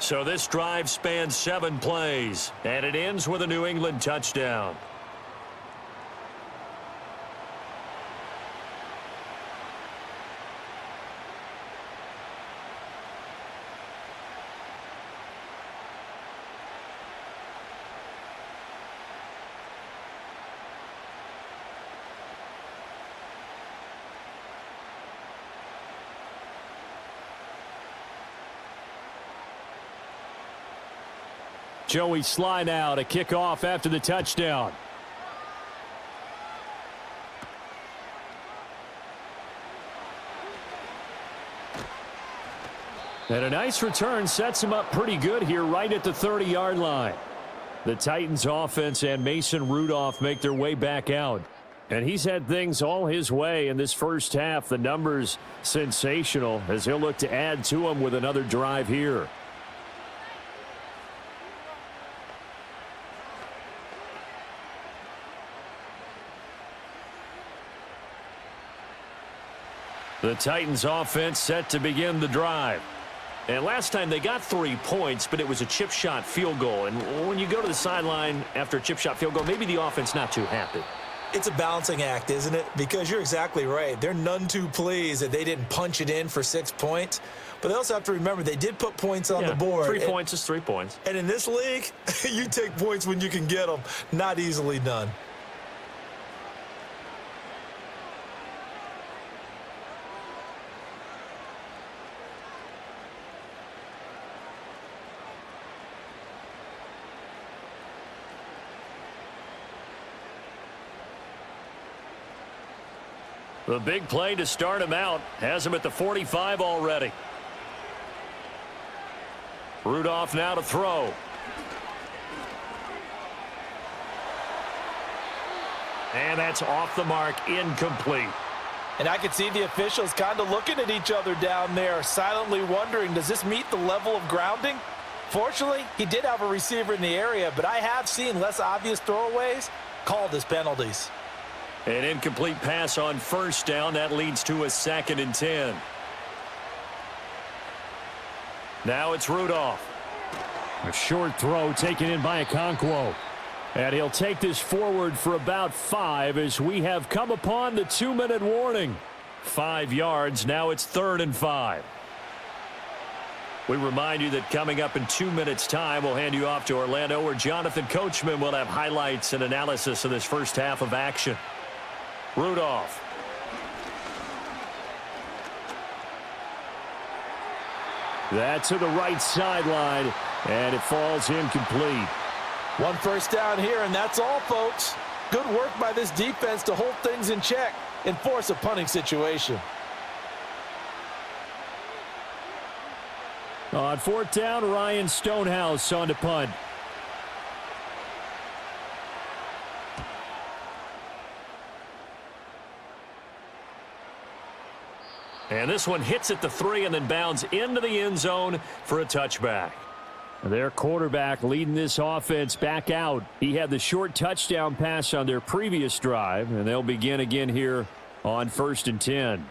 So this drive spans 7 plays, and it ends with a New England touchdown. Joey slide out, a kickoff after the touchdown. And a nice return sets him up pretty good here right at the 30-yard line. The Titans offense and Mason Rudolph make their way back out. And he's had things all his way in this first half. The numbers sensational as he'll look to add to them with another drive here. The Titans offense set to begin the drive. And last time they got 3 points, but it was a chip shot field goal. And when you go to the sideline after a chip shot field goal, maybe the offense not too happy. It's a balancing act, isn't it? Because you're exactly right. They're none too pleased that they didn't punch it in for 6 points. But they also have to remember they did put points on the board. 3 points is 3 points. And in this league, you take points when you can get them. Not easily done. The big play to start him out has him at the 45 already. Rudolph now to throw. And that's off the mark, incomplete. And I could see the officials kind of looking at each other down there, silently wondering, does this meet the level of grounding? Fortunately, he did have a receiver in the area, but I have seen less obvious throwaways called as penalties. An incomplete pass on first down. That leads to a 2nd and 10. Now it's Rudolph. A short throw taken in by Okonkwo. And he'll take this forward for about 5 as we have come upon the 2-minute warning. 5 yards. Now it's 3rd and 5. We remind you that coming up in 2 minutes' time, we'll hand you off to Orlando, where Jonathan Coachman will have highlights and analysis of this first half of action. Rudolph. That's to the right sideline, and it falls incomplete. 1 first down here, and that's all, folks. Good work by this defense to hold things in check and force a punting situation. On 4th down, Ryan Stonehouse on to punt. And this one hits at the 3 and then bounds into the end zone for a touchback. Their quarterback leading this offense back out. He had the short touchdown pass on their previous drive, and they'll begin again here on 1st and 10.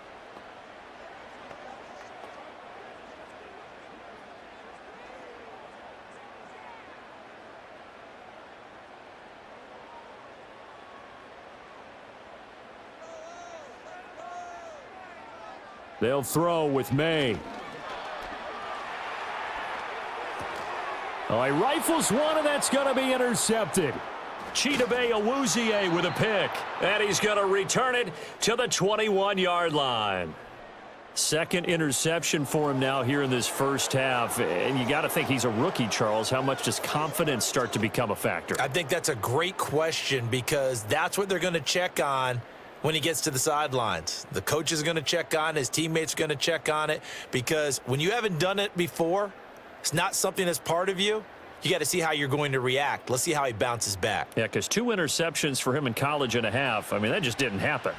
They'll throw with May. Oh, he rifles one, and that's going to be intercepted. Chidobe Awuzie with a pick. And he's going to return it to the 21-yard line. 2nd interception for him now here in this first half. And you got to think he's a rookie, Charles. How much does confidence start to become a factor? I think that's a great question, because that's what they're going to check on when he gets to the sidelines. The coach is going to check on, his teammates are going to check on it, because when you haven't done it before, it's not something that's part of you. You got to see how you're going to react. Let's see how he bounces back. Yeah, because 2 interceptions for him in college and a half. I mean, that just didn't happen.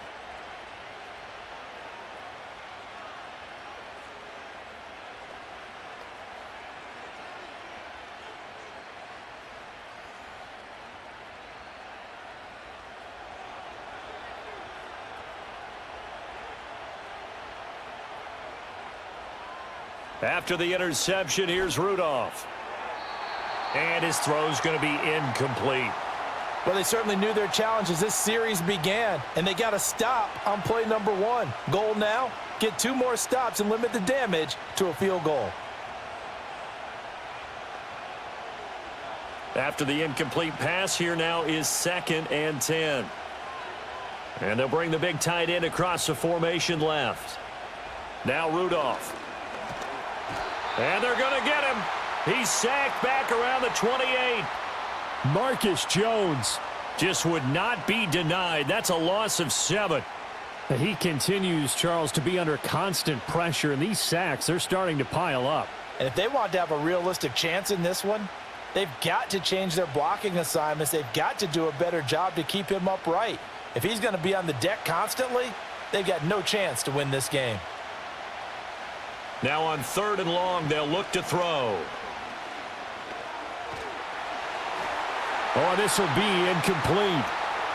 After the interception, here's Rudolph. And his throw's going to be incomplete. Well, they certainly knew their challenge as this series began, and they got to stop on play number 1. Goal now, get 2 more stops and limit the damage to a field goal. After the incomplete pass, here now is 2nd and 10. And they'll bring the big tight end across the formation left. Now Rudolph. And they're going to get him. He's sacked back around the 28. Marcus Jones just would not be denied. That's a loss of 7. He continues, Charles, to be under constant pressure, and these sacks, they're starting to pile up. And if they want to have a realistic chance in this one, they've got to change their blocking assignments. They've got to do a better job to keep him upright. If he's going to be on the deck constantly, they've got no chance to win this game. Now on 3rd and long, they'll look to throw. Oh, this will be incomplete.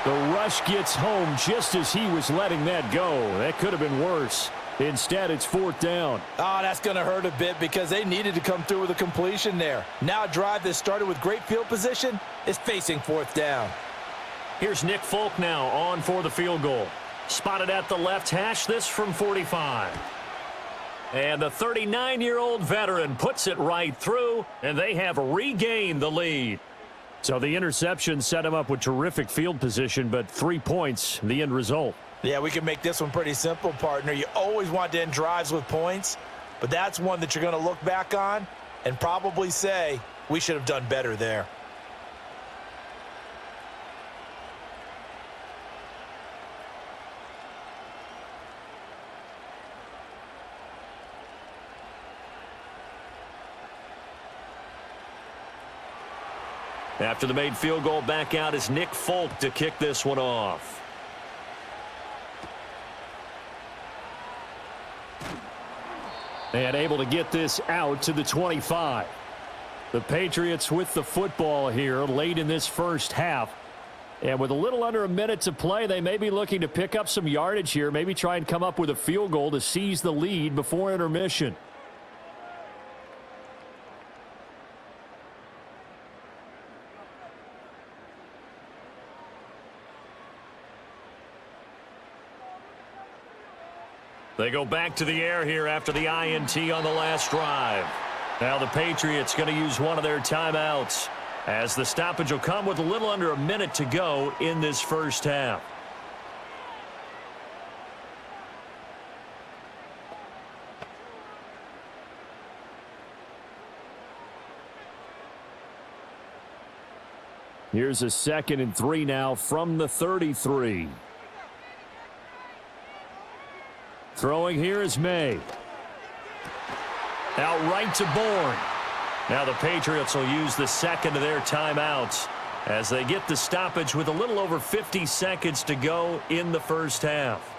The rush gets home just as he was letting that go. That could have been worse. Instead, it's 4th down. Oh, that's going to hurt a bit, because they needed to come through with a completion there. Now a drive that started with great field position is facing 4th down. Here's Nick Folk now on for the field goal. Spotted at the left hash, this from 45. And the 39-year-old veteran puts it right through, and they have regained the lead. So the interception set him up with terrific field position, but 3 points, the end result. Yeah, we can make this one pretty simple, partner. You always want to end drives with points, but that's one that you're going to look back on and probably say, we should have done better there. After the made field goal, back out is Nick Folk to kick this one off. And able to get this out to the 25. The Patriots with the football here late in this first half. And with a little under a minute to play, they may be looking to pick up some yardage here, maybe try and come up with a field goal to seize the lead before intermission. They go back to the air here after the INT on the last drive. Now the Patriots going to use one of their timeouts, as the stoppage will come with a little under a minute to go in this first half. Here's a 2nd and 3 now from the 33. Throwing here is May. Out right to Bourne. Now the Patriots will use the second of their timeouts as they get the stoppage with a little over 50 seconds to go in the first half.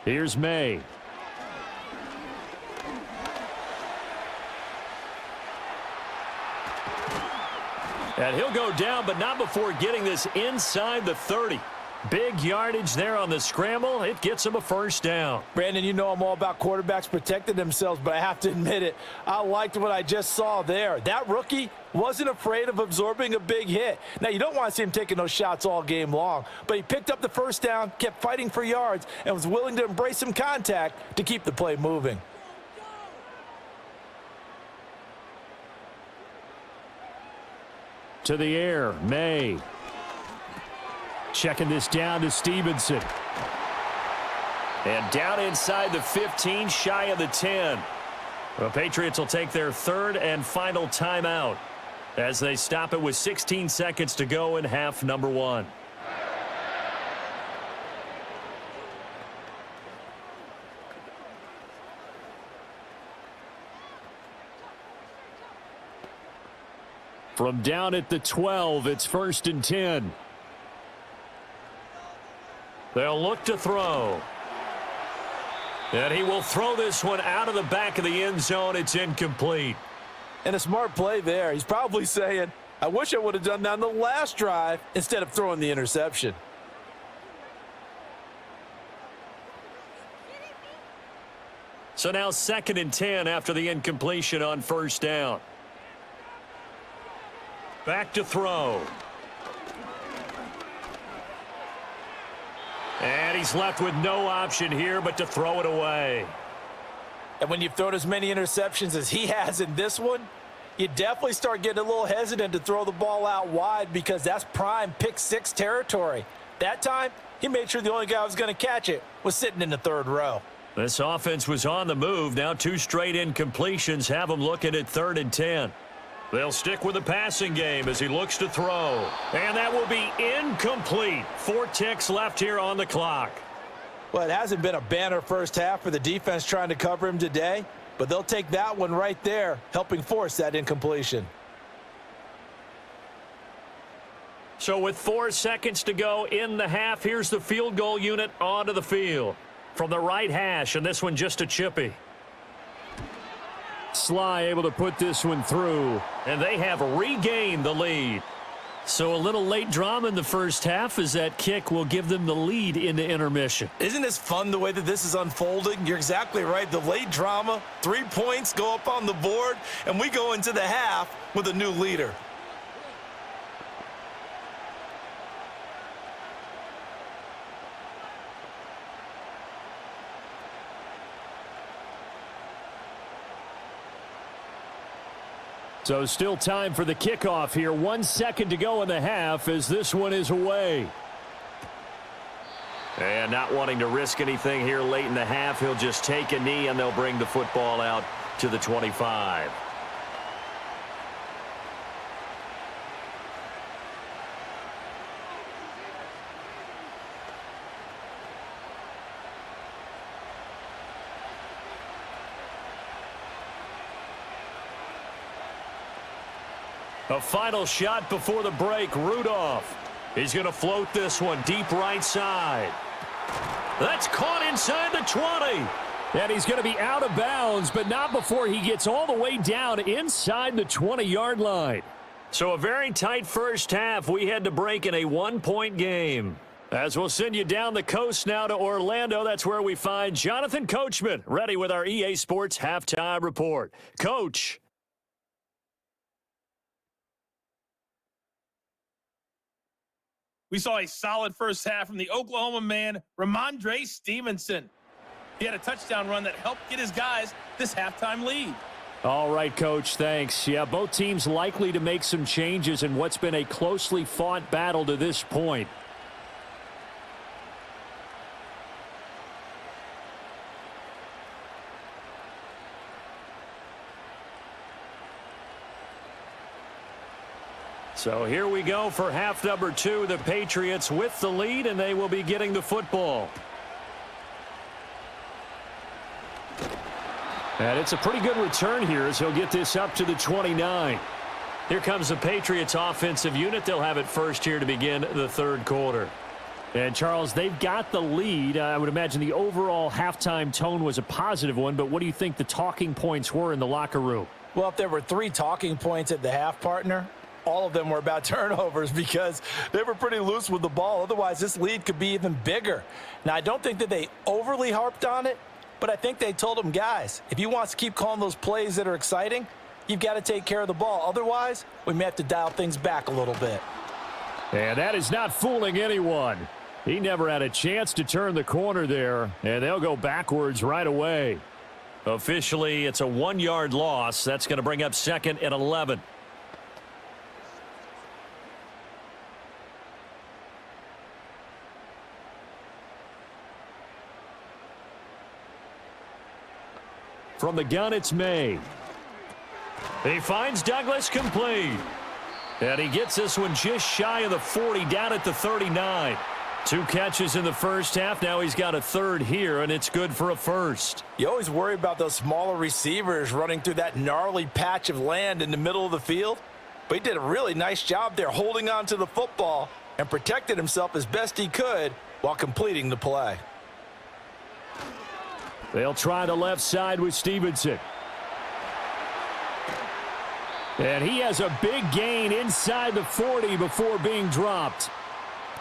Here's May. And he'll go down, but not before getting this inside the 30. Big yardage there on the scramble. It gets him a first down. Brandon, you know I'm all about quarterbacks protecting themselves, but I have to admit it. I liked what I just saw there. That rookie wasn't afraid of absorbing a big hit. Now, you don't want to see him taking those shots all game long, but he picked up the first down, kept fighting for yards, and was willing to embrace some contact to keep the play moving. To the air, May. Checking this down to Stevenson. And down inside the 15, shy of the 10. The Patriots will take their third and final timeout as they stop it with 16 seconds to go in half number 1. From down at the 12, it's 1st and 10. They'll look to throw. And he will throw this one out of the back of the end zone. It's incomplete. And a smart play there. He's probably saying, I wish I would have done that on the last drive instead of throwing the interception. So now 2nd and 10 after the incompletion on first down. Back to throw. And he's left with no option here but to throw it away. And when you've thrown as many interceptions as he has in this one, you definitely start getting a little hesitant to throw the ball out wide because that's prime pick 6 territory. That time, he made sure the only guy who was going to catch it was sitting in the 3rd row. This offense was on the move. Now 2 straight incompletions have him looking at 3rd and 10. They'll stick with the passing game as he looks to throw. And that will be incomplete. 4 ticks left here on the clock. Well, it hasn't been a banner first half for the defense trying to cover him today, but they'll take that one right there, helping force that incompletion. So with 4 seconds to go in the half, here's the field goal unit onto the field. From the right hash, and this one just a chippy. Sly able to put this one through, and they have regained the lead. So a little late drama in the first half as that kick will give them the lead into intermission. Isn't this fun the way that this is unfolding? You're exactly right. The late drama, 3 points go up on the board, and we go into the half with a new leader. So still time for the kickoff here. 1 second to go in the half as this one is away. And not wanting to risk anything here late in the half, he'll just take a knee and they'll bring the football out to the 25. A final shot before the break. Rudolph. He's going to float this one deep right side. That's caught inside the 20. And he's going to be out of bounds, but not before he gets all the way down inside the 20-yard line. So a very tight first half. We had to break in a one-point game. As we'll send you down the coast now to Orlando, that's where we find Jonathan Coachman, ready with our EA Sports Halftime Report. Coach. We saw a solid first half from the Oklahoma man, Ramondre Stevenson. He had a touchdown run that helped get his guys this halftime lead. All right, Coach, thanks. Yeah, both teams likely to make some changes in what's been a closely fought battle to this point. So here we go for half number 2. The Patriots with the lead, and they will be getting the football. And it's a pretty good return here as he'll get this up to the 29. Here comes the Patriots offensive unit. They'll have it first here to begin the third quarter. And, Charles, they've got the lead. I would imagine the overall halftime tone was a positive one, but what do you think the talking points were in the locker room? Well, if there were 3 talking points at the half, partner, all of them were about turnovers because they were pretty loose with the ball. Otherwise, this lead could be even bigger. Now, I don't think that they overly harped on it, but I think they told them, guys, if you want us to keep calling those plays that are exciting, you've got to take care of the ball. Otherwise, we may have to dial things back a little bit. And that is not fooling anyone. He never had a chance to turn the corner there, and they'll go backwards right away. Officially, it's a 1-yard loss. That's going to bring up 2nd and 11. From the gun, it's May. He finds Douglas complete. And he gets this one just shy of the 40, down at the 39. 2 catches in the first half. Now he's got a third here, and it's good for a first. You always worry about those smaller receivers running through that gnarly patch of land in the middle of the field. But he did a really nice job there holding on to the football and protected himself as best he could while completing the play. They'll try the left side with Stevenson. And he has a big gain inside the 40 before being dropped.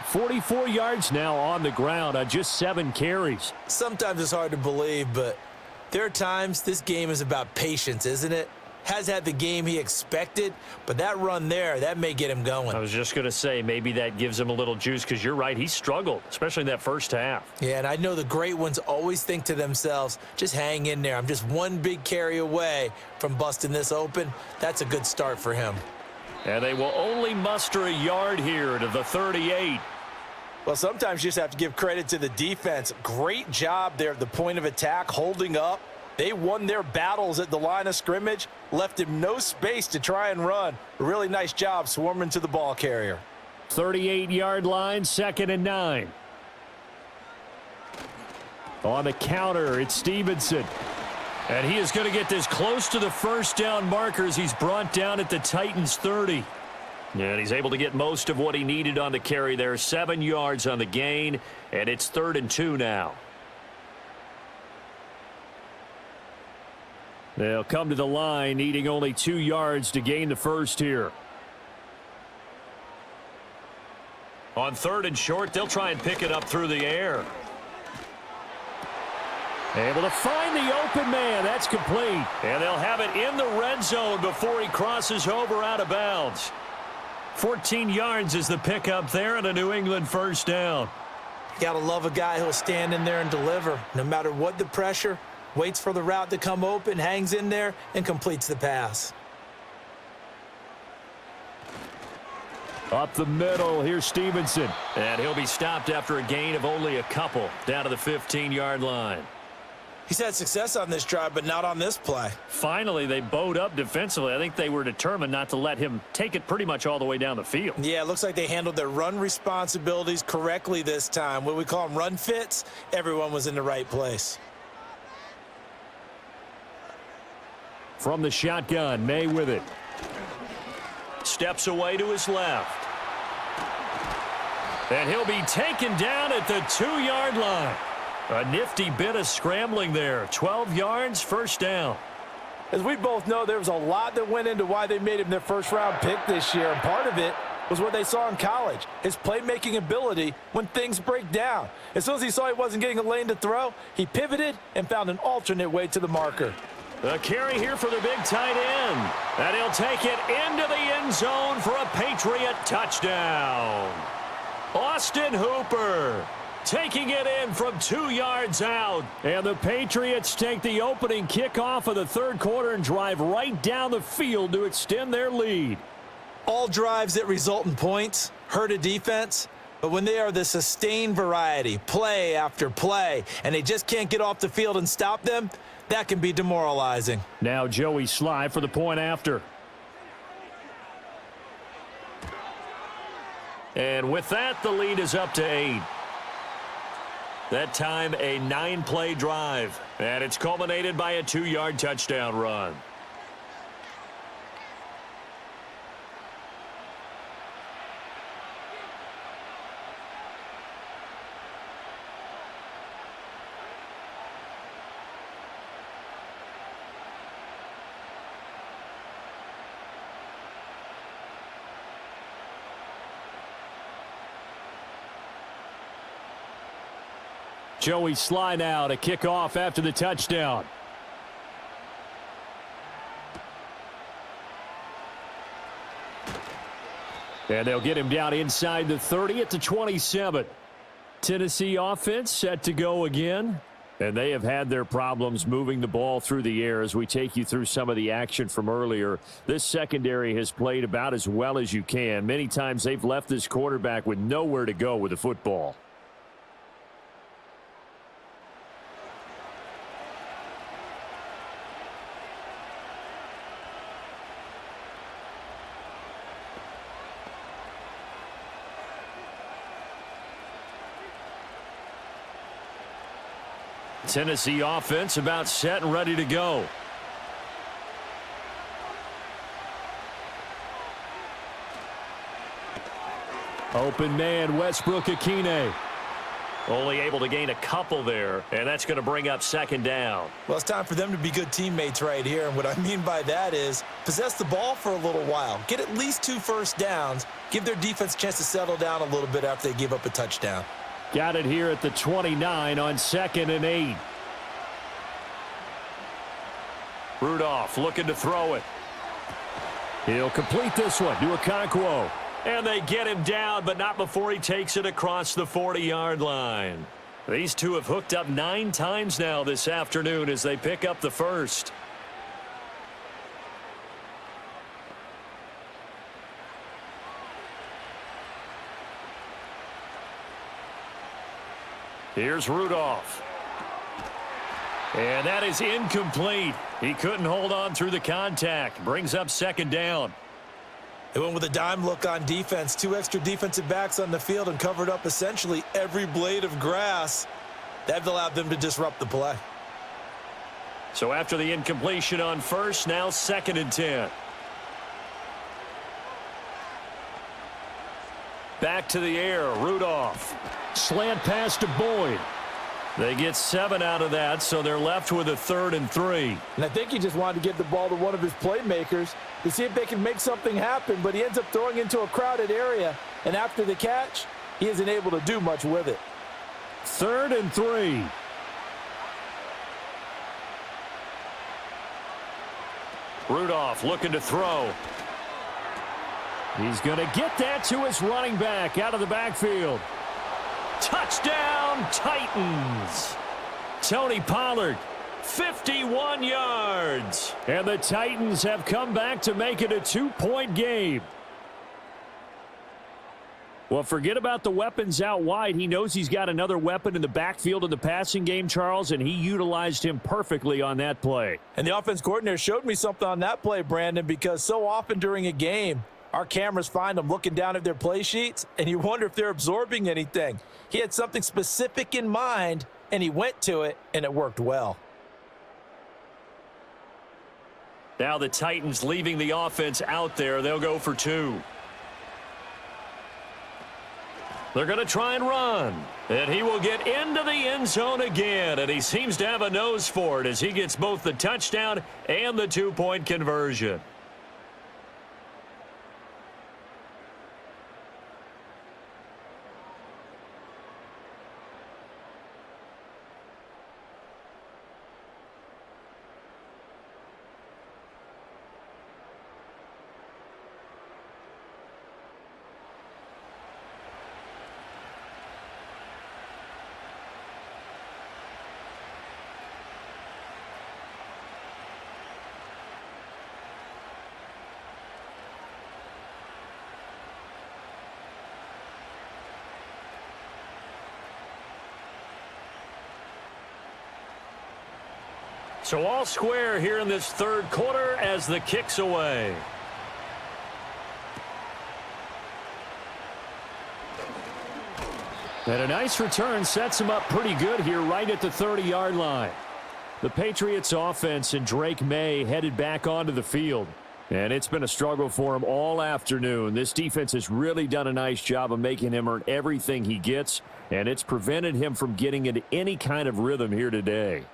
44 yards now on the ground on just 7 carries. Sometimes it's hard to believe, but there are times this game is about patience, isn't it? Has had the game he expected, but that run there, that may get him going. I was just going to say, maybe that gives him a little juice because you're right, he struggled, especially in that first half. Yeah, and I know the great ones always think to themselves, just hang in there. I'm just one big carry away from busting this open. That's a good start for him. And they will only muster a yard here to the 38. Well, sometimes you just have to give credit to the defense. Great job there at the point of attack, holding up. They won their battles at the line of scrimmage, left him no space to try and run. A really nice job swarming to the ball carrier. 38-yard line, 2nd and 9. On the counter, it's Stevenson. And he is going to get this close to the first down markers. He's brought down at the Titans' 30. And he's able to get most of what he needed on the carry there. 7 yards on the gain, and it's 3rd and 2 now. They'll come to the line, needing only 2 yards to gain the first here. On 3rd and short, they'll try and pick it up through the air. Able to find the open man. That's complete. And they'll have it in the red zone before he crosses over out of bounds. 14 yards is the pickup there and a New England first down. You gotta love a guy who'll stand in there and deliver. No matter what the pressure, waits for the route to come open, hangs in there, and completes the pass. Up the middle, here's Stevenson. And he'll be stopped after a gain of only a couple, down to the 15-yard line. He's had success on this drive, but not on this play. Finally, they bowed up defensively. I think they were determined not to let him take it pretty much all the way down the field. Yeah, it looks like they handled their run responsibilities correctly this time. What we call them run fits, everyone was in the right place. From the shotgun, May with it. steps away to his left. And he'll be taken down at the 2-yard line. A nifty bit of scrambling there. 12 yards, first down. As we both know, there was a lot that went into why they made him their first-round pick this year, and part of it was what they saw in college, his playmaking ability when things break down. As soon as he saw he wasn't getting a lane to throw, he pivoted and found an alternate way to the marker. The carry here for the big tight end. And he'll take it into the end zone for a Patriot touchdown. Austin Hooper taking it in from 2 yards out. And the Patriots take the opening kickoff of the third quarter and drive right down the field to extend their lead. All drives that result in points hurt a defense, but when they are the sustained variety, play after play, and they just can't get off the field and stop them, that can be demoralizing. Now Joey Sly for the point after. And with that, the lead is up to 8. That time a 9-play drive, and it's culminated by a 2-yard touchdown run. Joey Sly now to kick off after the touchdown. And they'll get him down inside the 30 at the 27. Tennessee offense set to go again. And they have had their problems moving the ball through the air as we take you through some of the action from earlier. This secondary has played about as well as you can. Many times they've left this quarterback with nowhere to go with the football. Tennessee offense about set and ready to go. Open man, Westbrook-Ikhine. Only able to gain a couple there, and that's going to bring up second down. Well, it's time for them to be good teammates right here, and what I mean by that is possess the ball for a little while. Get at least 2 first downs. Give their defense a chance to settle down a little bit after they give up a touchdown. Got it here at the 29 on 2nd and 8. Rudolph looking to throw it. He'll complete this one to Okonkwo. And they get him down, but not before he takes it across the 40-yard line. These two have hooked up 9 times now this afternoon as they pick up the first. Here's Rudolph. And that is incomplete. He couldn't hold on through the contact. Brings up second down. They went with a dime look on defense. 2 extra defensive backs on the field and covered up essentially every blade of grass. That allowed them to disrupt the play. So after the incompletion on first, now 2nd and 10. Back to the air, Rudolph. Slant pass to Boyd. They get 7 out of that, so they're left with a 3rd and 3. And I think he just wanted to get the ball to one of his playmakers to see if they can make something happen, but he ends up throwing into a crowded area, and after the catch, he isn't able to do much with it. 3rd and 3. Rudolph looking to throw. He's going to get that to his running back out of the backfield. Touchdown, Titans. Tony Pollard, 51 yards. And the Titans have come back to make it a 2-point game. Well, forget about the weapons out wide. He knows he's got another weapon in the backfield in the passing game, Charles, and he utilized him perfectly on that play. And the offense coordinator showed me something on that play, Brandon, because so often during a game, our cameras find them looking down at their play sheets, and you wonder if they're absorbing anything. He had something specific in mind, and he went to it, and it worked well. Now the Titans leaving the offense out there. They'll go for 2. They're going to try and run. And he will get into the end zone again. And he seems to have a nose for it as he gets both the touchdown and the 2-point conversion. So all square here in this third quarter as the kick's away. And a nice return sets him up pretty good here right at the 30-yard line. The Patriots offense and Drake May headed back onto the field. And it's been a struggle for him all afternoon. This defense has really done a nice job of making him earn everything he gets. And it's prevented him from getting into any kind of rhythm here today.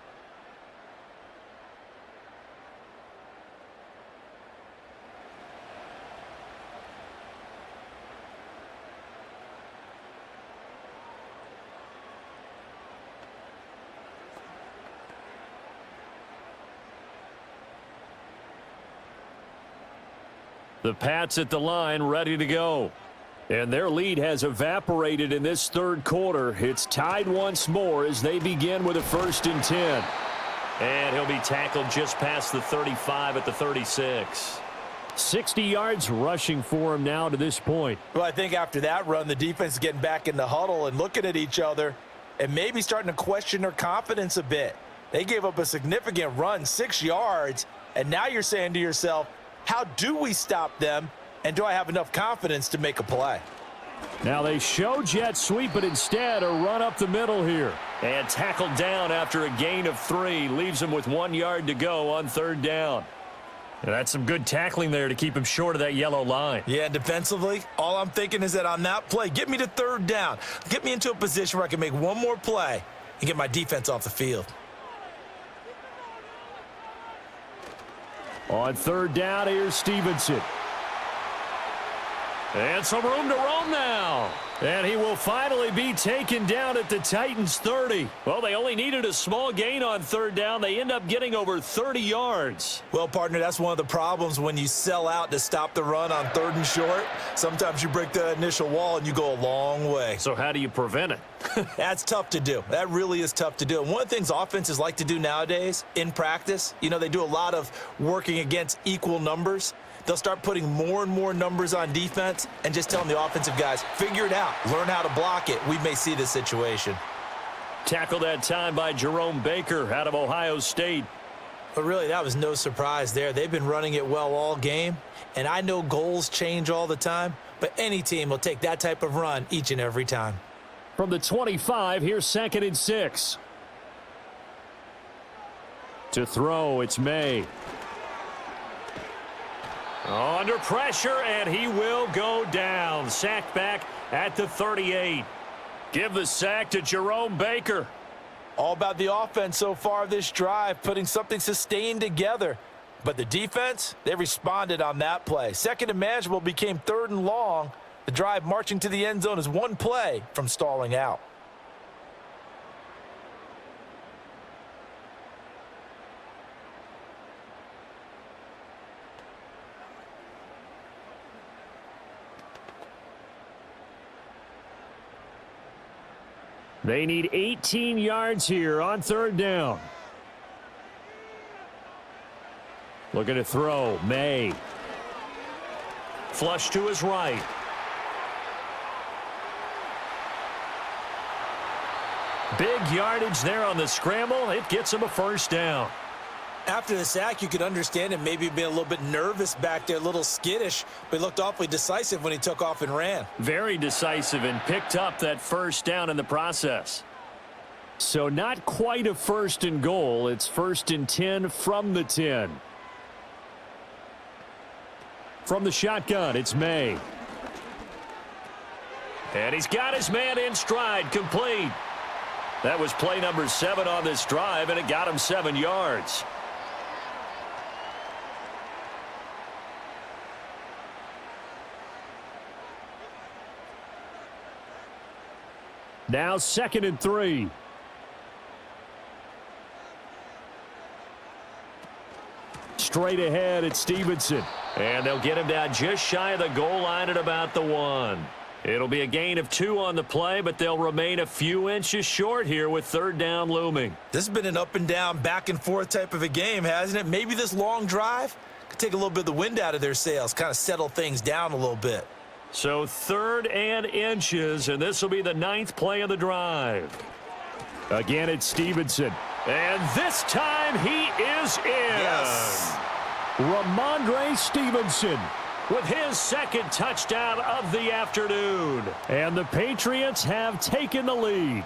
The Pats at the line ready to go. And their lead has evaporated in this third quarter. It's tied once more as they begin with a 1st and 10. And he'll be tackled just past the 35 at the 36. 60 yards rushing for him now to this point. Well, I think after that run, the defense is getting back in the huddle and looking at each other and maybe starting to question their confidence a bit. They gave up a significant run, 6 yards, and now you're saying to yourself, how do we stop them, and do I have enough confidence to make a play? Now they show jet sweep, but instead a run up the middle here. And tackled down after a gain of 3. Leaves him with 1 yard to go on 3rd down. And that's some good tackling there to keep him short of that yellow line. Yeah, and defensively, all I'm thinking is that on that play, get me to 3rd down. Get me into a position where I can make one more play and get my defense off the field. On 3rd down, here's Stevenson. And some room to roam now. And he will finally be taken down at the Titans' 30. Well, they only needed a small gain on 3rd down. They end up getting over 30 yards. Well, partner, that's one of the problems when you sell out to stop the run on 3rd and short. Sometimes you break that initial wall and you go a long way. So how do you prevent it? That's tough to do. That really is tough to do. And one of the things offenses like to do nowadays in practice, you know, they do a lot of working against equal numbers. They'll start putting more and more numbers on defense and just telling the offensive guys, figure it out, learn how to block it. We may see this situation. Tackled that time by Jerome Baker out of Ohio State. But really, that was no surprise there. They've been running it well all game. And I know goals change all the time, but any team will take that type of run each and every time. From the 25, here's 2nd and 6. To throw, it's May. Under pressure, and he will go down. Sacked back at the 38. Give the sack to Jerome Baker. All about the offense so far this drive, putting something sustained together. But the defense, they responded on that play. 2nd and manageable became 3rd and long. The drive marching to the end zone is one play from stalling out. They need 18 yards here on 3rd down. Looking to throw, May. Flush to his right. Big yardage there on the scramble. It gets him a 1st down. After the sack, you could understand him maybe being a little bit nervous back there, a little skittish, but he looked awfully decisive when he took off and ran. Very decisive and picked up that 1st down in the process. So not quite a 1st and goal. It's 1st and 10 from the 10. From the shotgun, it's May. And he's got his man in stride, complete. That was play number 7 on this drive, and it got him 7 yards. Now 2nd and 3. Straight ahead, it's Stevenson. And they'll get him down just shy of the goal line at about the 1. It'll be a gain of 2 on the play, but they'll remain a few inches short here with 3rd down looming. This has been an up and down, back and forth type of a game, hasn't it? Maybe this long drive could take a little bit of the wind out of their sails, kind of settle things down a little bit. So 3rd and inches, and this will be the 9th play of the drive. Again, it's Stevenson. And this time he is in. Yes. Ramondre Stevenson with his 2nd touchdown of the afternoon. And the Patriots have taken the lead.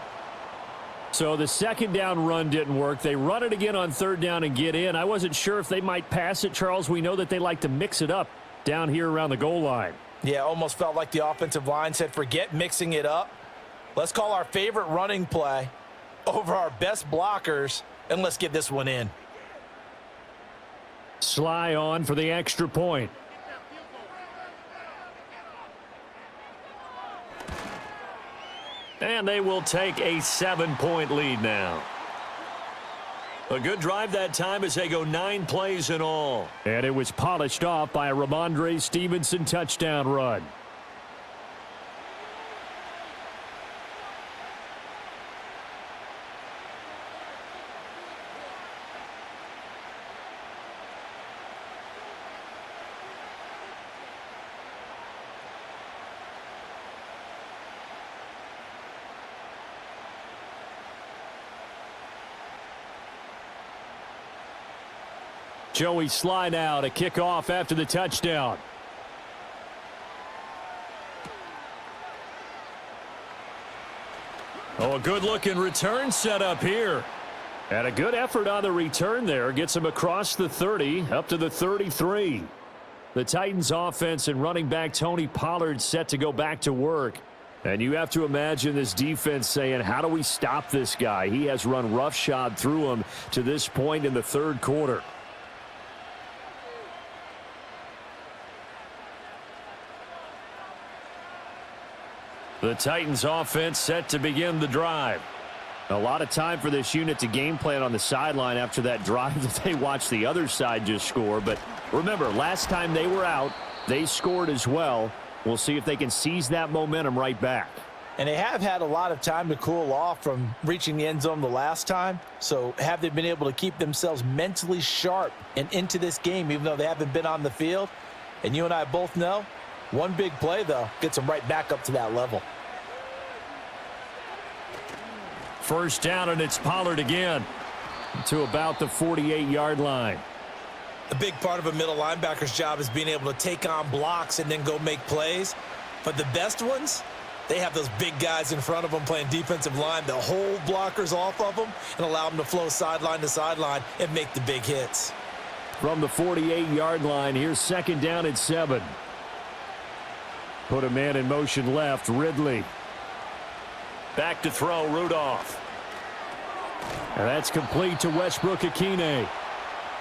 So the 2nd down run didn't work. They run it again on 3rd down and get in. I wasn't sure if they might pass it, Charles. We know that they like to mix it up down here around the goal line. Yeah, almost felt like the offensive line said, forget mixing it up. Let's call our favorite running play over our best blockers, and let's get this one in. Sly on for the extra point. And they will take a 7-point lead now. A good drive that time as they go 9 plays in all. And it was polished off by a Ramondre Stevenson touchdown run. Joey Sly now to kick off after the touchdown. Oh, a good-looking return set up here. And a good effort on the return there. Gets him across the 30, up to the 33. The Titans offense and running back Tony Pollard set to go back to work. And you have to imagine this defense saying, how do we stop this guy? He has run roughshod through him to this point in the 3rd quarter. The Titans offense set to begin the drive. A lot of time for this unit to game plan on the sideline after that drive that they watched the other side just score. But remember, last time they were out, they scored as well. We'll see if they can seize that momentum right back. And they have had a lot of time to cool off from reaching the end zone the last time. So have they been able to keep themselves mentally sharp and into this game, even though they haven't been on the field? And you and I both know, one big play, though, gets them right back up to that level. 1st down, and it's Pollard again to about the 48-yard line. A big part of a middle linebacker's job is being able to take on blocks and then go make plays. But the best ones, they have those big guys in front of them playing defensive line. They'll hold blockers off of them and allow them to flow sideline to sideline and make the big hits. From the 48-yard line, here's 2nd down and 7. Put a man in motion left, Ridley. Back to throw, Rudolph. And that's complete to Westbrook-Ikhine.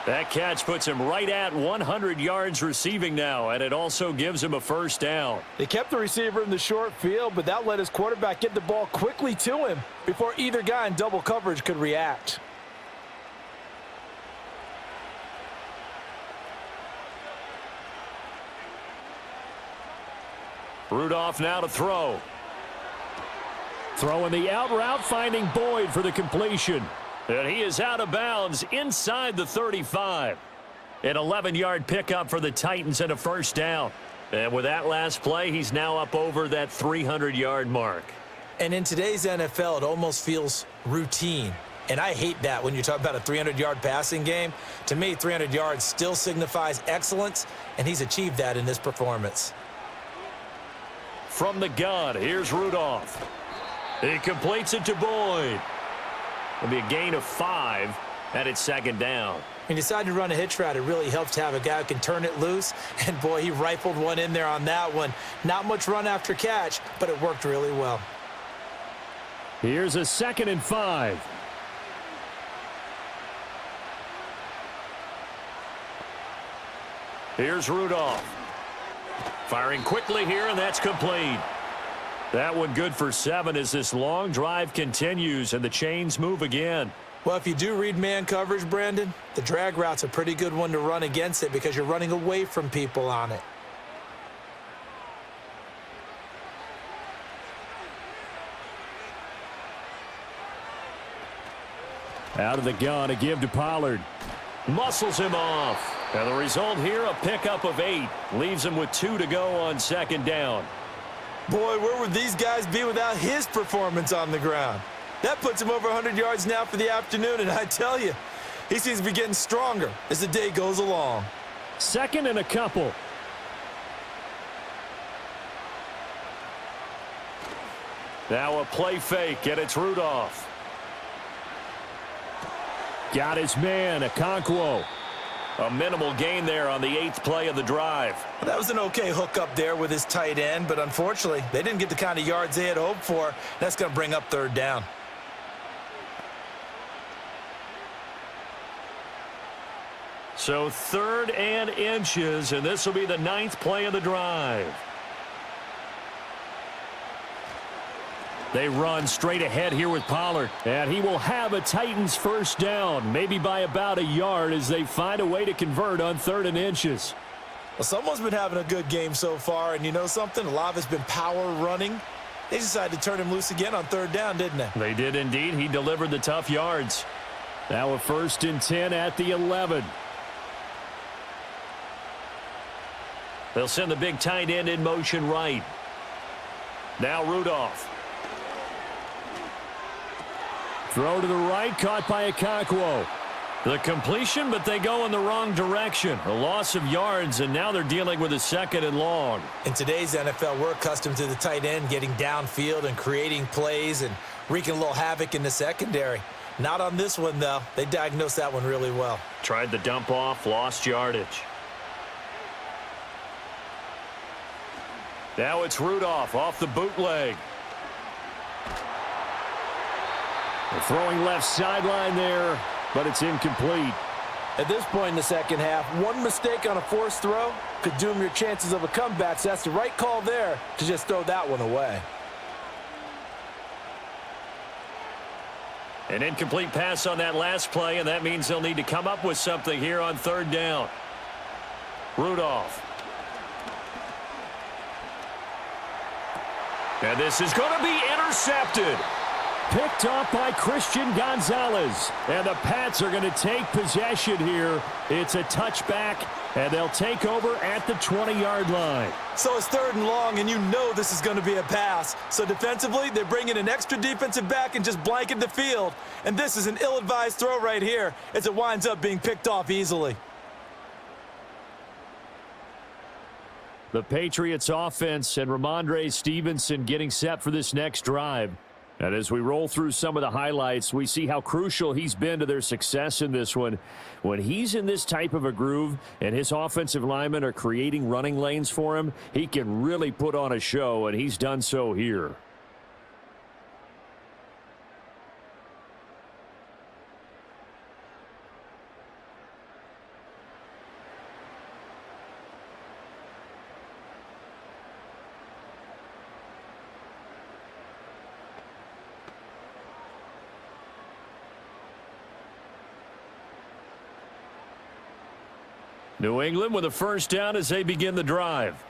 That catch puts him right at 100 yards receiving now, and it also gives him a 1st down. They kept the receiver in the short field, but that let his quarterback get the ball quickly to him before either guy in double coverage could react. Rudolph now to throw. Throwing the out route, finding Boyd for the completion. And he is out of bounds inside the 35. An 11-yard pickup for the Titans and a 1st down. And with that last play, he's now up over that 300-yard mark. And in today's NFL, it almost feels routine. And I hate that when you talk about a 300-yard passing game. To me, 300 yards still signifies excellence, and he's achieved that in this performance. From the gun, here's Rudolph. He completes it to Boyd. It'll be a gain of 5, and it's 2nd down. When you decide to run a hitch route, it really helps to have a guy who can turn it loose. And, boy, he rifled one in there on that one. Not much run after catch, but it worked really well. Here's a 2nd and 5. Here's Rudolph. Firing quickly here, and that's complete. That one good for 7 as this long drive continues and the chains move again. Well, if you do read man coverage, Brandon, the drag route's a pretty good one to run against it because you're running away from people on it. Out of the gun, a give to Pollard. Muscles him off. And the result here, a pickup of 8. Leaves him with 2 to go on 2nd down. Boy, where would these guys be without his performance on the ground? That puts him over 100 yards now for the afternoon, and I tell you, he seems to be getting stronger as the day goes along. 2nd and a couple. Now a play fake, and it's Rudolph. Got his man, Okonkwo. A minimal gain there on the 8th play of the drive. Well, that was an okay hook up there with his tight end, but unfortunately, they didn't get the kind of yards they had hoped for. That's going to bring up 3rd down. So 3rd and inches, and this will be the 9th play of the drive. They run straight ahead here with Pollard, and he will have a Titans 1st down, maybe by about a yard as they find a way to convert on 3rd and inches. Well, someone's been having a good game so far, and you know something? A lot of it's been power running. They decided to turn him loose again on 3rd down, didn't they? They did indeed. He delivered the tough yards. Now a 1st and 10 at the 11. They'll send the big tight end in motion right. Now Rudolph. Throw to the right, caught by Okonkwo. The completion, but they go in the wrong direction. A loss of yards, and now they're dealing with a 2nd and long. In today's NFL, we're accustomed to the tight end getting downfield and creating plays and wreaking a little havoc in the secondary. Not on this one, though. They diagnosed that one really well. Tried the dump off, lost yardage. Now it's Rudolph off the bootleg. They're throwing left sideline there, but it's incomplete. At this point in the second half, one mistake on a forced throw could doom your chances of a comeback, so that's the right call there to just throw that one away. An incomplete pass on that last play, and that means they'll need to come up with something here on 3rd down. Rudolph. And this is going to be intercepted. Picked off by Christian Gonzalez. And the Pats are going to take possession here. It's a touchback, and they'll take over at the 20-yard line. So it's 3rd and long, and you know this is going to be a pass. So defensively, they bring in an extra defensive back and just blanket the field. And this is an ill-advised throw right here as it winds up being picked off easily. The Patriots offense and Ramondre Stevenson getting set for this next drive. And as we roll through some of the highlights, we see how crucial he's been to their success in this one. When he's in this type of a groove and his offensive linemen are creating running lanes for him, he can really put on a show, and he's done so here. New England with a 1st down as they begin the drive.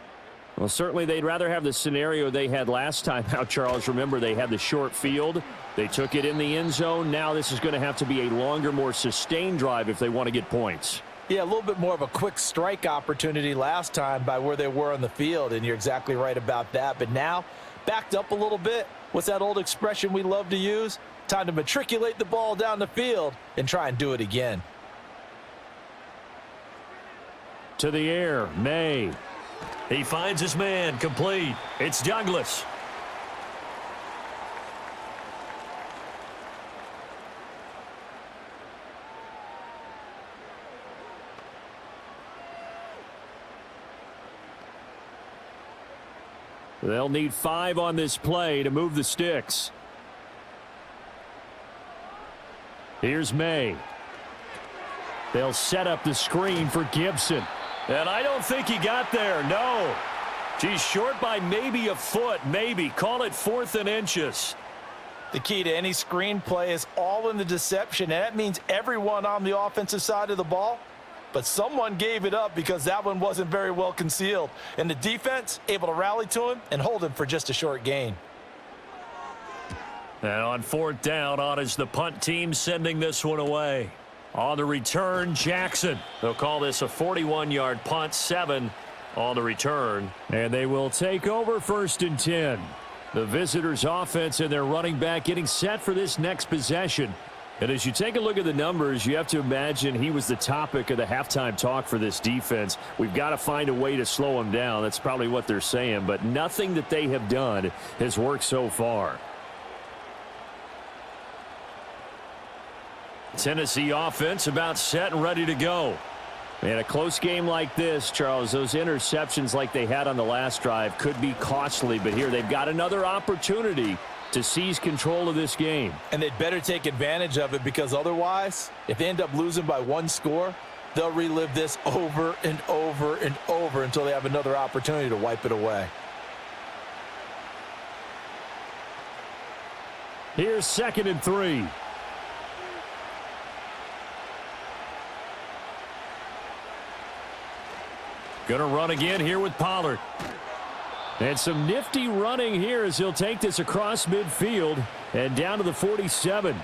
Well, certainly they'd rather have the scenario they had last time out, Charles. Remember, they had the short field. They took it in the end zone. Now this is going to have to be a longer, more sustained drive if they want to get points. Yeah, a little bit more of a quick strike opportunity last time by where they were on the field, and you're exactly right about that. But now, backed up a little bit. What's that old expression we love to use? Time to matriculate the ball down the field and try and do it again. To the air, May. He finds his man, complete. It's Douglas. They'll need 5 on this play to move the sticks. Here's May. They'll set up the screen for Gibson. And I don't think he got there, no. He's short by maybe a foot, maybe. Call it 4th and inches. The key to any screen play is all in the deception, and that means everyone on the offensive side of the ball. But someone gave it up because that one wasn't very well concealed. And the defense able to rally to him and hold him for just a short gain. And on 4th down, on is the punt team sending this one away. On the return, Jackson. They'll call this a 41-yard punt, 7 on the return. And they will take over 1st and 10. The visitors' offense and their running back getting set for this next possession. And as you take a look at the numbers, you have to imagine he was the topic of the halftime talk for this defense. We've got to find a way to slow him down. That's probably what they're saying. But nothing that they have done has worked so far. Tennessee offense about set and ready to go. In a close game like this, Charles, those interceptions like they had on the last drive could be costly. But here they've got another opportunity to seize control of this game. And they'd better take advantage of it, because otherwise, if they end up losing by 1 score, they'll relive this over and over and over until they have another opportunity to wipe it away. Here's 2nd and 3. Gonna run again here with Pollard. And some nifty running here as he'll take this across midfield and down to the 47.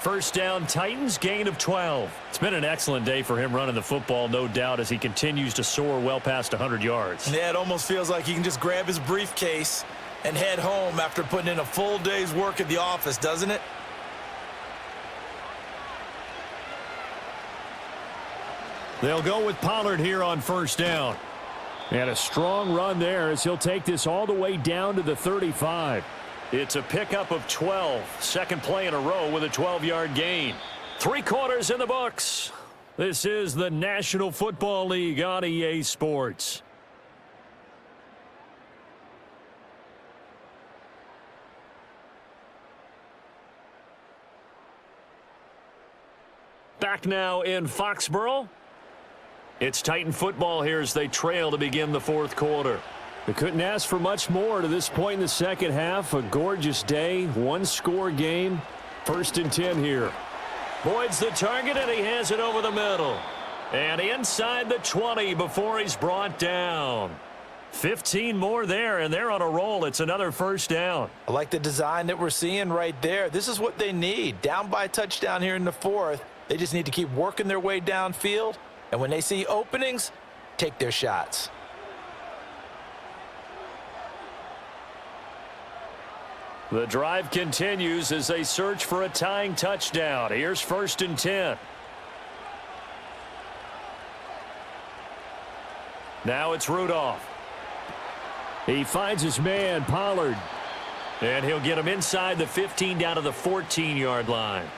1st down, Titans, gain of 12. It's been an excellent day for him running the football, no doubt, as he continues to soar well past 100 yards. Yeah, it almost feels like he can just grab his briefcase and head home after putting in a full day's work at the office, doesn't it? They'll go with Pollard here on 1st down. And a strong run there as he'll take this all the way down to the 35. It's a pickup of 12. 2nd play in a row with a 12-yard gain. 3 quarters in the books. This is the National Football League on EA Sports. Back now in Foxborough. It's Titan football here as they trail to begin the 4th quarter. They couldn't ask for much more to this point in the second half. A gorgeous day, 1-score game. 1st and 10 here. Boyd's the target, and he has it over the middle. And inside the 20 before he's brought down. 15 more there, and they're on a roll. It's another 1st down. I like the design that we're seeing right there. This is what they need. Down by a touchdown here in the 4th. They just need to keep working their way downfield. And when they see openings, take their shots. The drive continues as they search for a tying touchdown. Here's 1st and 10. Now it's Rudolph. He finds his man, Pollard. And he'll get him inside the 15 down to the 14-yard line.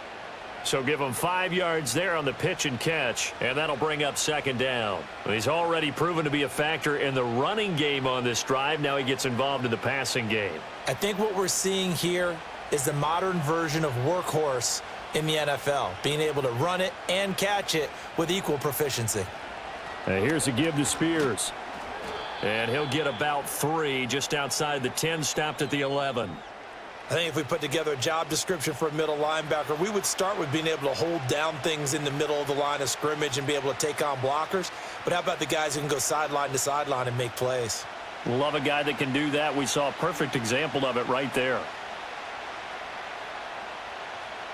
So give him 5 yards there on the pitch and catch, and that'll bring up 2nd down. He's already proven to be a factor in the running game on this drive. Now he gets involved in the passing game. I think what we're seeing here is the modern version of workhorse in the NFL, being able to run it and catch it with equal proficiency. And here's a give to Spears. And he'll get about 3 just outside the 10, stopped at the 11. I think if we put together a job description for a middle linebacker, we would start with being able to hold down things in the middle of the line of scrimmage and be able to take on blockers. But how about the guys who can go sideline to sideline and make plays? Love a guy that can do that. We saw a perfect example of it right there.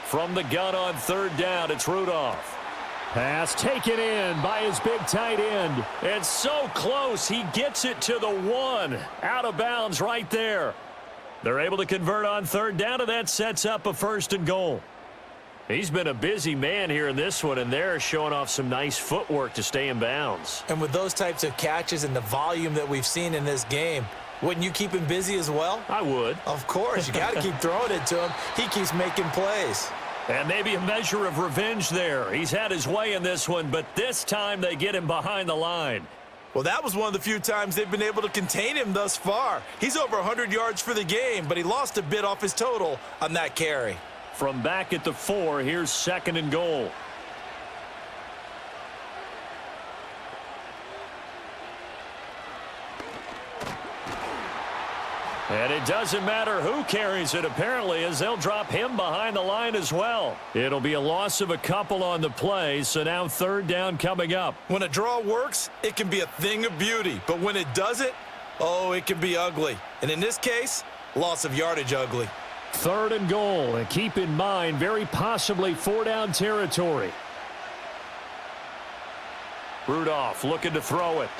From the gun on 3rd down, it's Rudolph. Pass taken in by his big tight end. And so close, he gets it to the 1. Out of bounds right there. They're able to convert on 3rd down, and that sets up a 1st and goal. He's been a busy man here in this one, and they're showing off some nice footwork to stay in bounds. And with those types of catches and the volume that we've seen in this game, wouldn't you keep him busy as well? I would. Of course. You got to keep throwing it to him. He keeps making plays. And maybe a measure of revenge there. He's had his way in this one, but this time they get him behind the line. Well, that was one of the few times they've been able to contain him thus far. He's over 100 yards for the game, but he lost a bit off his total on that carry. From back at the 4, here's 2nd and goal. And it doesn't matter who carries it, apparently, as they'll drop him behind the line as well. It'll be a loss of a couple on the play, so now 3rd down coming up. When a draw works, it can be a thing of beauty. But when it doesn't, oh, it can be ugly. And in this case, loss of yardage ugly. 3rd and goal, and keep in mind, very possibly 4-down territory. Rudolph looking to throw it.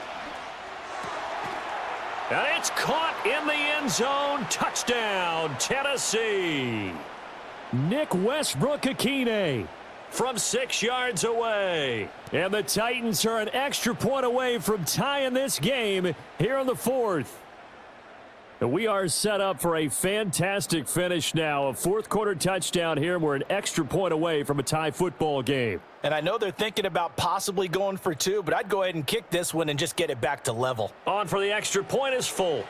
And it's caught in the end zone. Touchdown, Tennessee. Nick Westbrook-Akine from 6 yards away. And the Titans are an extra point away from tying this game here in the 4th. And we are set up for a fantastic finish now. A 4th quarter touchdown here. We're an extra point away from a tie football game. And I know they're thinking about possibly going for 2, but I'd go ahead and kick this one and just get it back to level. On for the extra point is Folk.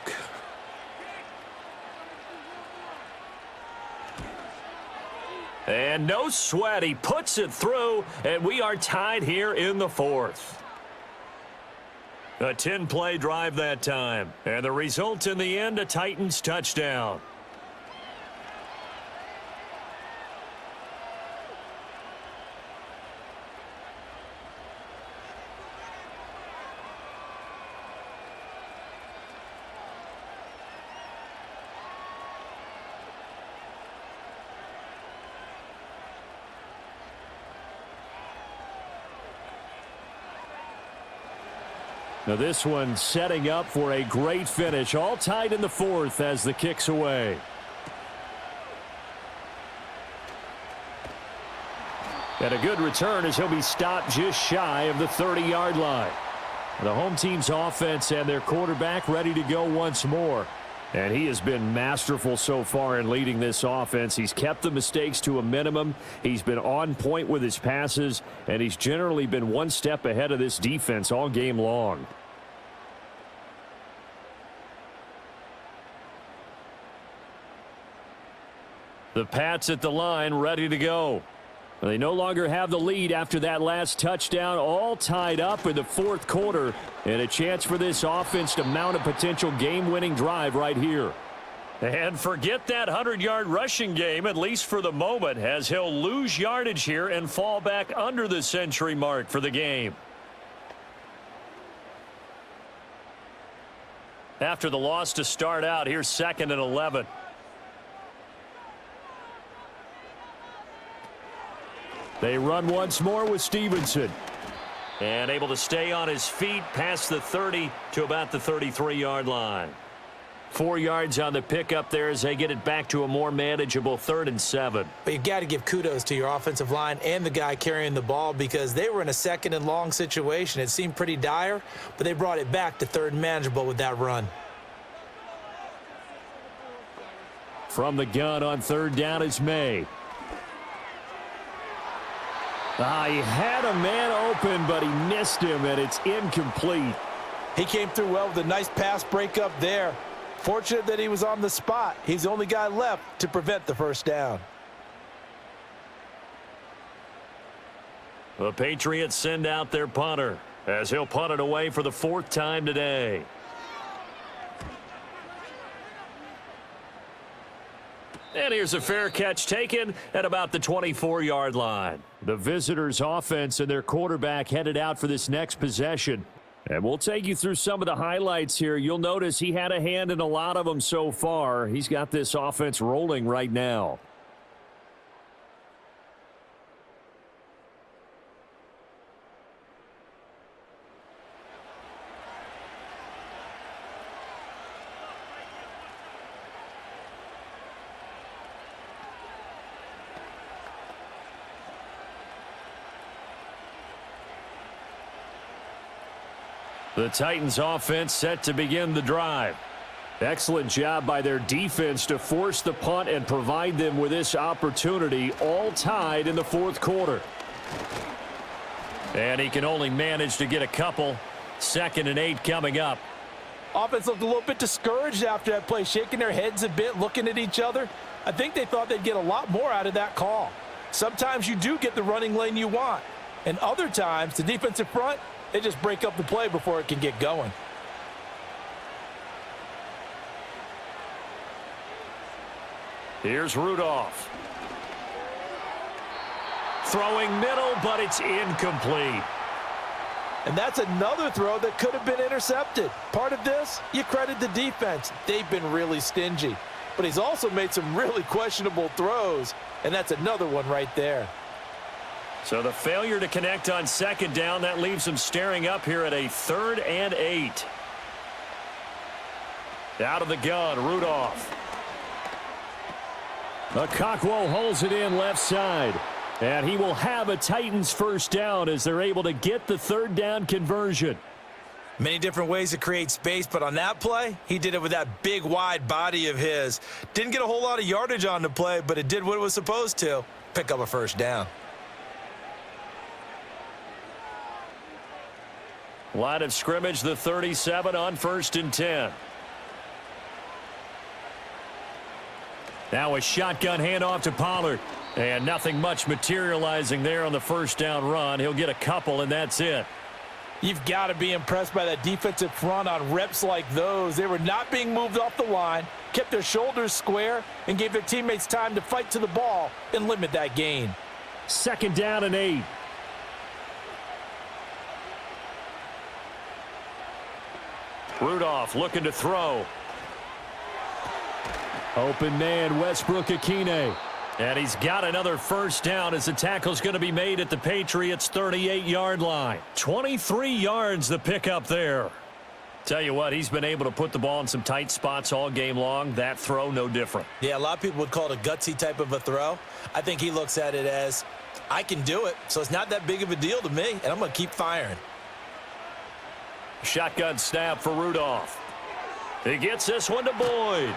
And no sweat. He puts it through, and we are tied here in the 4th. A 10-play drive that time. And the result in the end, a Titans touchdown. Now this one setting up for a great finish. All tied in the 4th as the kick's away. And a good return as he'll be stopped just shy of the 30-yard line. The home team's offense and their quarterback ready to go once more. And he has been masterful so far in leading this offense. He's kept the mistakes to a minimum. He's been on point with his passes, and he's generally been one step ahead of this defense all game long. The Pats at the line, ready to go. They no longer have the lead after that last touchdown, all tied up in the 4th quarter, and a chance for this offense to mount a potential game-winning drive right here. And forget that 100-yard rushing game, at least for the moment, as he'll lose yardage here and fall back under the century mark for the game. After the loss to start out, here's 2nd and 11. They run once more with Stevenson. And able to stay on his feet past the 30 to about the 33-yard line. 4 yards on the pickup there as they get it back to a more manageable 3rd and 7. But you got to give kudos to your offensive line and the guy carrying the ball because they were in a 2nd and long situation. It seemed pretty dire, but they brought it back to 3rd and manageable with that run. From the gun on 3rd down is May. He had a man open, but he missed him, and it's incomplete. He came through well with a nice pass breakup there. Fortunate that he was on the spot. He's the only guy left to prevent the 1st down. The Patriots send out their punter as he'll punt it away for the 4th time today. And here's a fair catch taken at about the 24-yard line. The visitors' offense and their quarterback headed out for this next possession. And we'll take you through some of the highlights here. You'll notice he had a hand in a lot of them so far. He's got this offense rolling right now. The Titans offense set to begin the drive. Excellent job by their defense to force the punt and provide them with this opportunity, all tied in the 4th quarter. And he can only manage to get a couple. 2nd and 8 coming up. Offense looked a little bit discouraged after that play, shaking their heads a bit, looking at each other. I think they thought they'd get a lot more out of that call. Sometimes you do get the running lane you want, and other times the defensive front, they just break up the play before it can get going. Here's Rudolph. Throwing middle, but it's incomplete. And that's another throw that could have been intercepted. Part of this, you credit the defense. They've been really stingy. But he's also made some really questionable throws, and that's another one right there. So the failure to connect on 2nd down, that leaves them staring up here at a 3rd and 8. Out of the gun, Rudolph. Okakwo holds it in left side. And he will have a Titans 1st down as they're able to get the 3rd down conversion. Many different ways to create space, but on that play, he did it with that big, wide body of his. Didn't get a whole lot of yardage on the play, but it did what it was supposed to, pick up a 1st down. Line of scrimmage, the 37 on 1st and 10. Now a shotgun handoff to Pollard. And nothing much materializing there on the 1st down run. He'll get a couple, and that's it. You've got to be impressed by that defensive front on reps like those. They were not being moved off the line, kept their shoulders square, and gave their teammates time to fight to the ball and limit that gain. 2nd down and 8. Rudolph looking to throw. Open man, Westbrook Akine. And he's got another 1st down as the tackle's going to be made at the Patriots' 38-yard line. 23 yards the pickup there. Tell you what, he's been able to put the ball in some tight spots all game long. That throw, no different. Yeah, a lot of people would call it a gutsy type of a throw. I think he looks at it as, I can do it, so it's not that big of a deal to me, and I'm going to keep firing. Shotgun snap for Rudolph. He gets this one to Boyd.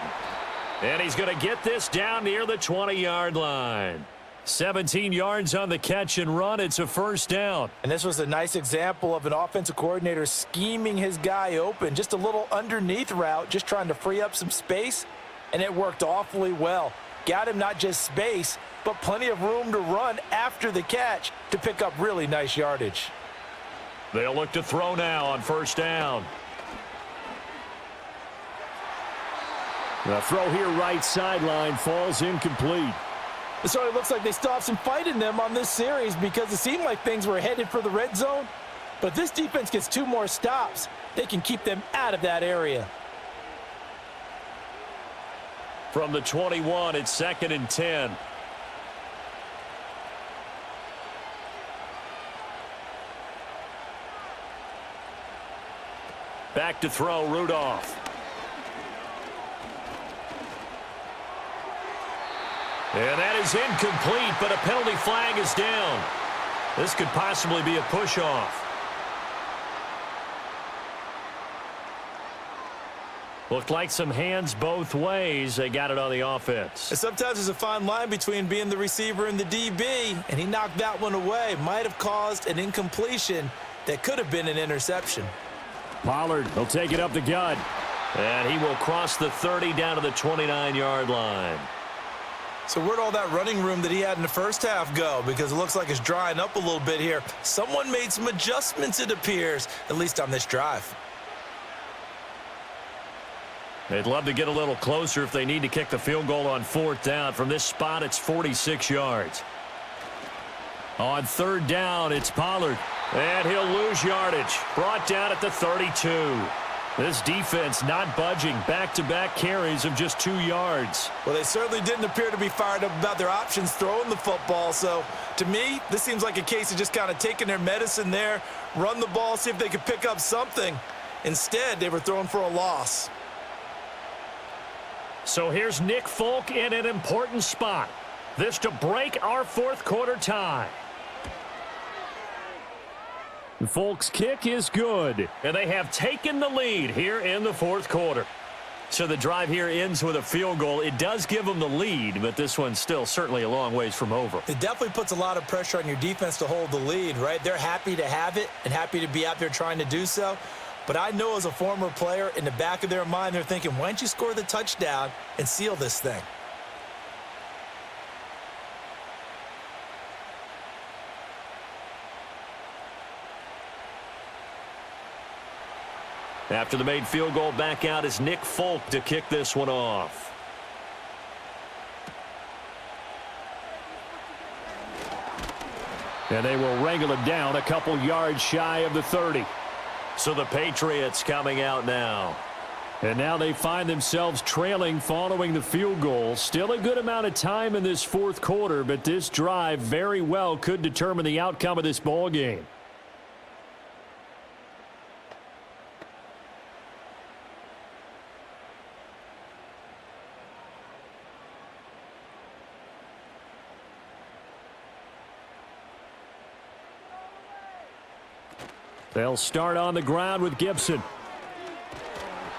And he's going to get this down near the 20-yard line. 17 yards on the catch and run. It's a 1st down. And this was a nice example of an offensive coordinator scheming his guy open. Just a little underneath route, just trying to free up some space. And it worked awfully well. Got him not just space, but plenty of room to run after the catch to pick up really nice yardage. They'll look to throw now on 1st down. The throw here right sideline falls incomplete. It certainly looks like they still have some fight in them on this series because it seemed like things were headed for the red zone. But if this defense gets 2 more stops, they can keep them out of that area. From the 21, it's 2nd and 10. Back to throw, Rudolph. And that is incomplete, but a penalty flag is down. This could possibly be a push-off. Looked like some hands both ways. They got it on the offense. And sometimes there's a fine line between being the receiver and the DB, and he knocked that one away. Might have caused an incompletion that could have been an interception. Pollard will take it up the gut. And he will cross the 30 down to the 29-yard line. So where'd all that running room that he had in the 1st half go? Because it looks like it's drying up a little bit here. Someone made some adjustments, it appears, at least on this drive. They'd love to get a little closer if they need to kick the field goal on 4th down. From this spot, it's 46 yards. On 3rd down, it's Pollard. And he'll lose yardage. Brought down at the 32. This defense not budging. Back-to-back carries of just 2 yards. Well, they certainly didn't appear to be fired up about their options throwing the football. So, to me, this seems like a case of just kind of taking their medicine there, run the ball, see if they could pick up something. Instead, they were throwing for a loss. So here's Nick Folk in an important spot. This to break our 4th quarter tie. Folk's kick is good, and they have taken the lead here in the 4th quarter. So the drive here ends with a field goal. It does give them the lead, but this one's still certainly a long ways from over. It definitely puts a lot of pressure on your defense to hold the lead, right? They're happy to have it and happy to be out there trying to do so. But I know as a former player, in the back of their mind, they're thinking, why don't you score the touchdown and seal this thing? After the made field goal, back out is Nick Folk to kick this one off. And they will wrangle it down a couple yards shy of the 30. So the Patriots coming out now. And now they find themselves trailing following the field goal. Still a good amount of time in this fourth quarter, but this drive very well could determine the outcome of this ball game. They'll start on the ground with Gibson.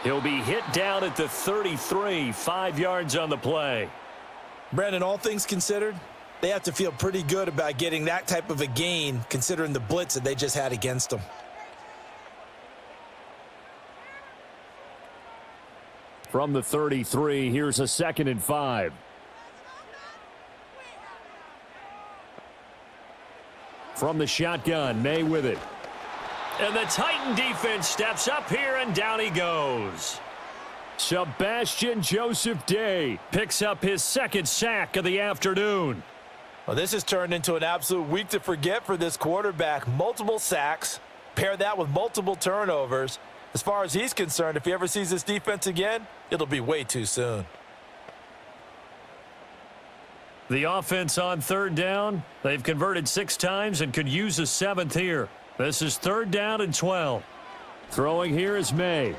He'll be hit down at the 33, 5 yards on the play. Brandon, all things considered, they have to feel pretty good about getting that type of a gain considering the blitz that they just had against them. From the 33, here's a 2nd and 5. From the shotgun, May with it. And the Titan defense steps up here, and down he goes. Sebastian Joseph Day picks up his 2nd sack of the afternoon. Well, this has turned into an absolute week to forget for this quarterback. Multiple sacks, pair that with multiple turnovers. As far as he's concerned, if he ever sees this defense again, it'll be way too soon. The offense on 3rd down. They've converted 6 times and could use a 7th here. This is 3rd down and 12. Throwing here is May.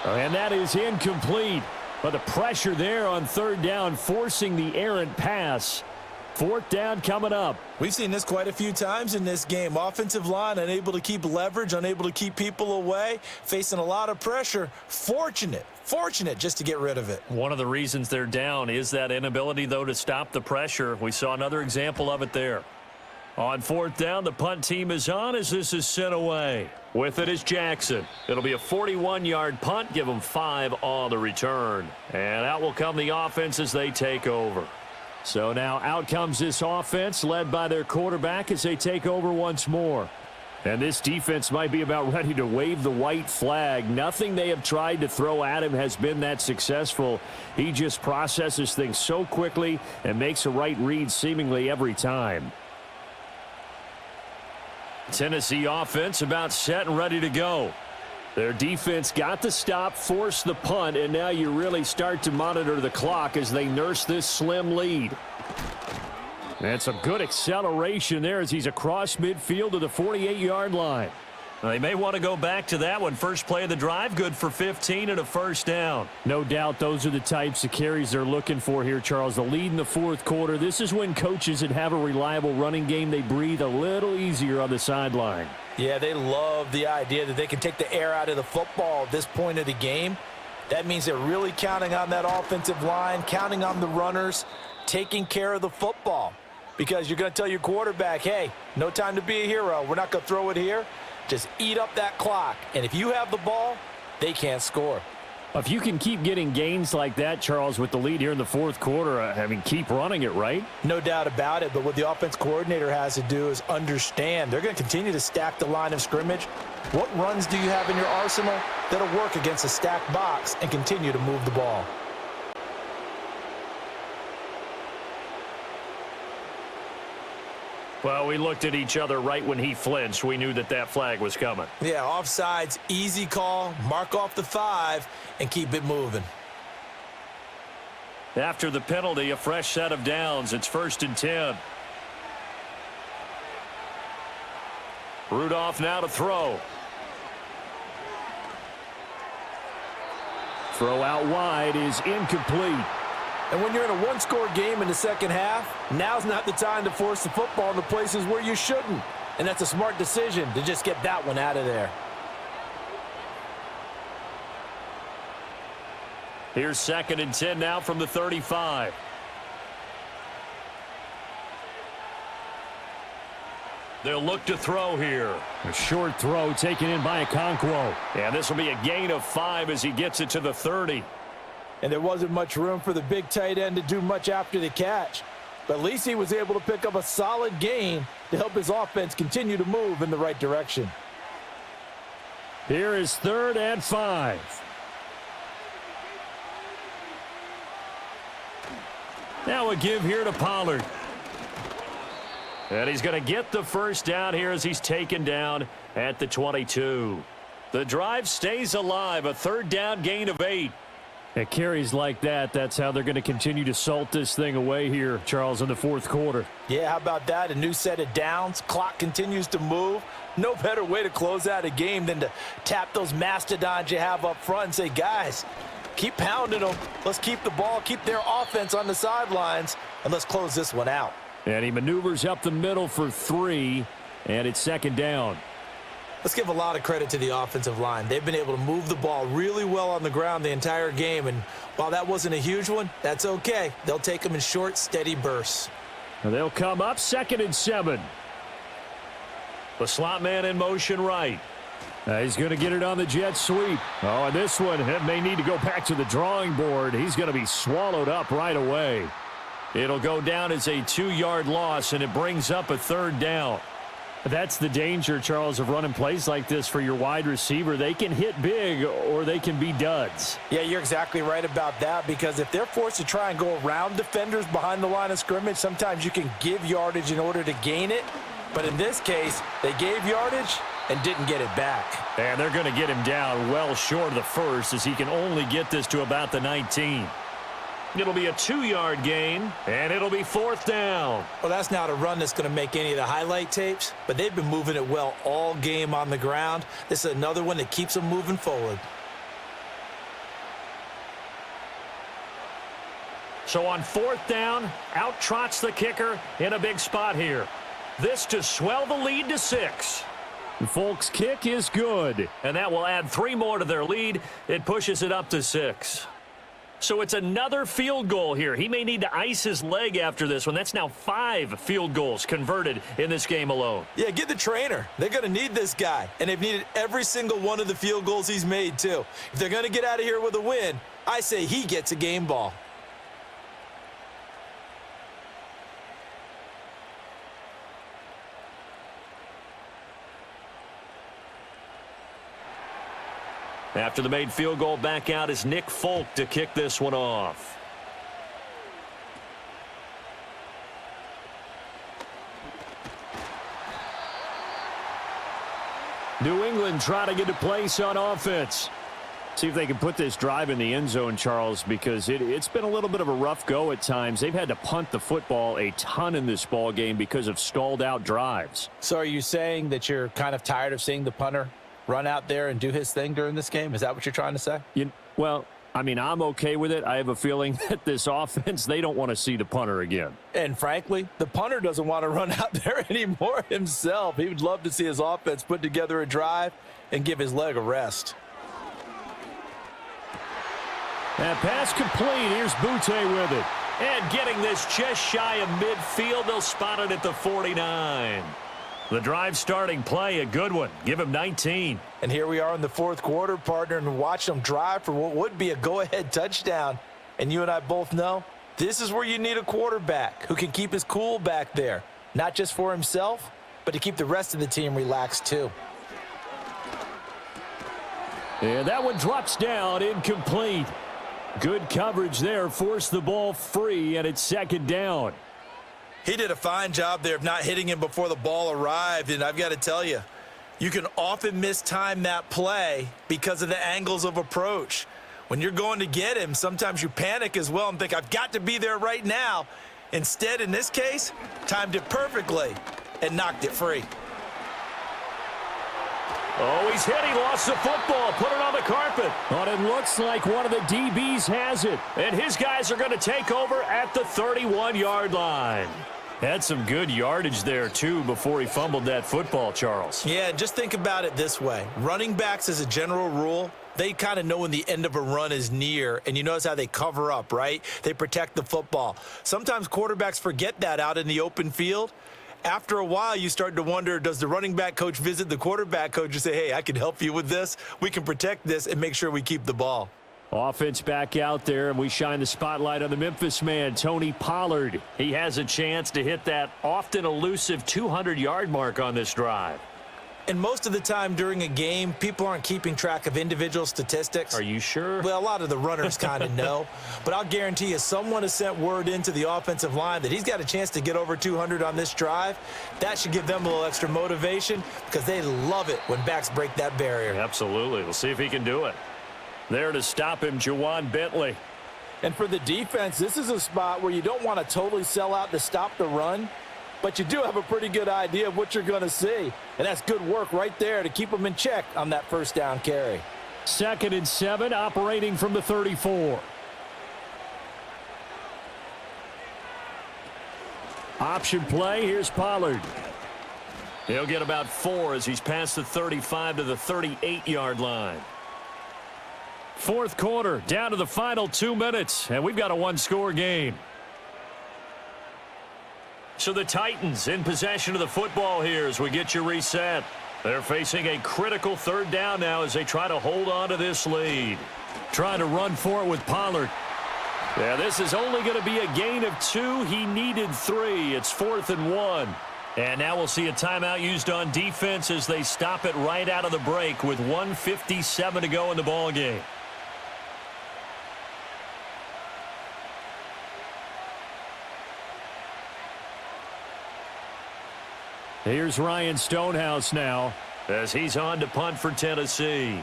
And that is incomplete. But the pressure there on 3rd down, forcing the errant pass. 4th down coming up. We've seen this quite a few times in this game. Offensive line unable to keep leverage, unable to keep people away, facing a lot of pressure. Fortunate just to get rid of it. One of the reasons they're down is that inability, though, to stop the pressure. We saw another example of it there. On 4th down, the punt team is on as this is sent away. With it is Jackson. It'll be a 41-yard punt, give them 5 on the return. And out will come the offense as they take over. So now out comes this offense led by their quarterback as they take over once more. And this defense might be about ready to wave the white flag. Nothing they have tried to throw at him has been that successful. He just processes things so quickly and makes a right read seemingly every time. Tennessee offense about set and ready to go. Their defense got the stop, forced the punt, and now you really start to monitor the clock as they nurse this slim lead. And some good acceleration there as he's across midfield to the 48-yard line. They may want to go back to that one. First play of the drive, good for 15 and a 1st down. No doubt those are the types of carries they're looking for here, Charles. The lead in the 4th quarter. This is when coaches that have a reliable running game, they breathe a little easier on the sideline. Yeah, they love the idea that they can take the air out of the football at this point of the game. That means they're really counting on that offensive line, counting on the runners, taking care of the football. Because you're going to tell your quarterback, hey, no time to be a hero. We're not going to throw it here. Just eat up that clock. And if you have the ball, they can't score. If you can keep getting gains like that, Charles, with the lead here in the 4th quarter, I mean, keep running it, right? No doubt about it. But what the offense coordinator has to do is understand they're going to continue to stack the line of scrimmage. What runs do you have in your arsenal that'll work against a stacked box and continue to move the ball? Well, we looked at each other right when he flinched. We knew that that flag was coming. Yeah, offsides, easy call, mark off the 5, and keep it moving. After the penalty, a fresh set of downs. It's 1st and 10. Rudolph now to throw. Throw out wide is incomplete. And when you're in a one-score game in the second half, now's not the time to force the football in the places where you shouldn't. And that's a smart decision to just get that one out of there. Here's 2nd and 10 now from the 35. They'll look to throw here. A short throw taken in by Okonkwo. And this will be a gain of 5 as he gets it to the 30. And there wasn't much room for the big tight end to do much after the catch. But at least he was able to pick up a solid gain to help his offense continue to move in the right direction. Here is 3rd and 5. Now a give here to Pollard. And he's going to get the first down here as he's taken down at the 22. The drive stays alive, a 3rd down gain of 8. At carries like that, that's how they're going to continue to salt this thing away here, Charles, in the 4th quarter. Yeah, how about that? A new set of downs. Clock continues to move. No better way to close out a game than to tap those mastodons you have up front and say, guys, keep pounding them. Let's keep the ball, keep their offense on the sidelines, and let's close this one out. And he maneuvers up the middle for 3, and it's 2nd down. Let's give a lot of credit to the offensive line. They've been able to move the ball really well on the ground the entire game, and while that wasn't a huge one, that's okay. They'll take them in short, steady bursts. And they'll come up 2nd and 7. The slot man in motion right. He's going to get it on the jet sweep. Oh, and this one may need to go back to the drawing board. He's going to be swallowed up right away. It'll go down as a 2-yard loss, and it brings up a 3rd down. That's the danger, Charles, of running plays like this for your wide receiver. They can hit big or they can be duds. Yeah, you're exactly right about that, because if they're forced to try and go around defenders behind the line of scrimmage, sometimes you can give yardage in order to gain it. But in this case, they gave yardage and didn't get it back. And they're going to get him down well short of the first, as he can only get this to about the 19. It'll be a 2-yard gain, and it'll be 4th down. Well, that's not a run that's going to make any of the highlight tapes, but they've been moving it well all game on the ground. This is another one that keeps them moving forward. So on 4th down, out trots the kicker in a big spot here. This to swell the lead to 6. Folk's kick is good. And that will add 3 more to their lead. It pushes it up to 6. So it's another field goal here. He may need to ice his leg after this one. That's now 5 field goals converted in this game alone. Yeah, get the trainer. They're going to need this guy, and they've needed every single one of the field goals he's made, too. If they're going to get out of here with a win, I say he gets a game ball. After the made field goal, back out is Nick Folk to kick this one off. New England trying to get a place on offense. See if they can put this drive in the end zone, Charles, because it's been a little bit of a rough go at times. They've had to punt the football a ton in this ball game because of stalled out drives. So are you saying that you're kind of tired of seeing the punter run out there and do his thing during this game? Is that what you're trying to say? Well, I mean, I'm okay with it. I have a feeling that this offense, they don't want to see the punter again. And frankly, the punter doesn't want to run out there anymore himself. He would love to see his offense put together a drive and give his leg a rest. That pass complete. Here's Butte with it. And getting this just shy of midfield, they'll spot it at the 49. The drive starting play, a good one. Give him 19. And here we are in the 4th quarter, partner, and watch them drive for what would be a go-ahead touchdown. And you and I both know this is where you need a quarterback who can keep his cool back there, not just for himself, but to keep the rest of the team relaxed too. And that one drops down, incomplete. Good coverage there, forced the ball free, and it's 2nd down. He did a fine job there of not hitting him before the ball arrived, and I've got to tell you, you can often mistime that play because of the angles of approach. When you're going to get him, sometimes you panic as well and think, I've got to be there right now. Instead, in this case, timed it perfectly and knocked it free. Oh, he's hit. He lost the football. Put it on the carpet. But it looks like one of the DBs has it. And his guys are going to take over at the 31-yard line. Had some good yardage there, too, before he fumbled that football, Charles. Yeah, just think about it this way. Running backs, as a general rule, They kind of know when the end of a run is near, and you notice how they cover up, right? They protect the football. Sometimes quarterbacks forget that out in the open field. After a while, you start to wonder, does the running back coach visit the quarterback coach and say, hey, I can help you with this. We can protect this and make sure we keep the ball. Offense back out there, and we shine the spotlight on the Memphis man, Tony Pollard. He has a chance to hit that often elusive 200-yard mark on this drive. And most of the time during a game, people aren't keeping track of individual statistics. Are you sure? Well, a lot of the runners kind of know. But I'll guarantee you someone has sent word into the offensive line that he's got a chance to get over 200 on this drive. That should give them a little extra motivation because they love it when backs break that barrier. Absolutely. We'll see if he can do it. There to stop him, Juwan Bentley. And for the defense, this is a spot where you don't want to totally sell out to stop the run, but you do have a pretty good idea of what you're going to see. And that's good work right there to keep them in check on that first down carry. 2nd and 7, operating from the 34. Option play, here's Pollard. He'll get about 4 as he's past the 35 to the 38-yard line. 4th quarter, down to the final 2 minutes, and we've got a one-score game. So the Titans in possession of the football here as we get you reset. They're facing a critical 3rd down now as they try to hold on to this lead. Trying to run for it with Pollard. Yeah, this is only going to be a gain of 2. He needed 3. It's 4th and 1. And now we'll see a timeout used on defense as they stop it right out of the break with 1:57 to go in the ballgame. Here's Ryan Stonehouse now as he's on to punt for Tennessee.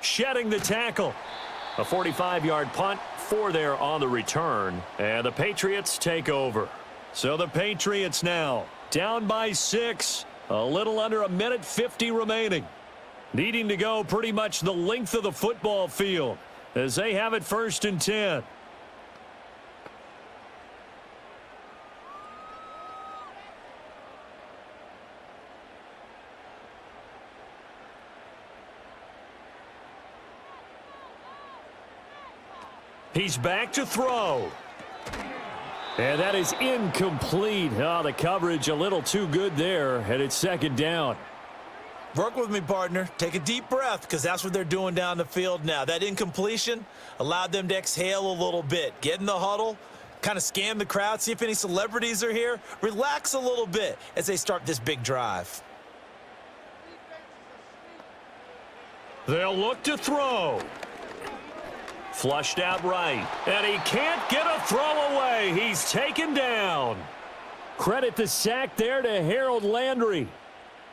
Shedding the tackle. A 45-yard punt, 4 there on the return, and the Patriots take over. So the Patriots now down by 6, a little under 1:50 remaining. Needing to go pretty much the length of the football field as they have it 1st and 10. He's back to throw. And that is incomplete. Oh, the coverage a little too good there, and it's 2nd down. Work with me, partner. Take a deep breath because that's what they're doing down the field now. That incompletion allowed them to exhale a little bit. Get in the huddle, kind of scan the crowd, see if any celebrities are here. Relax a little bit as they start this big drive. They'll look to throw. Flushed out right. And he can't get a throw away. He's taken down. Credit the sack there to Harold Landry.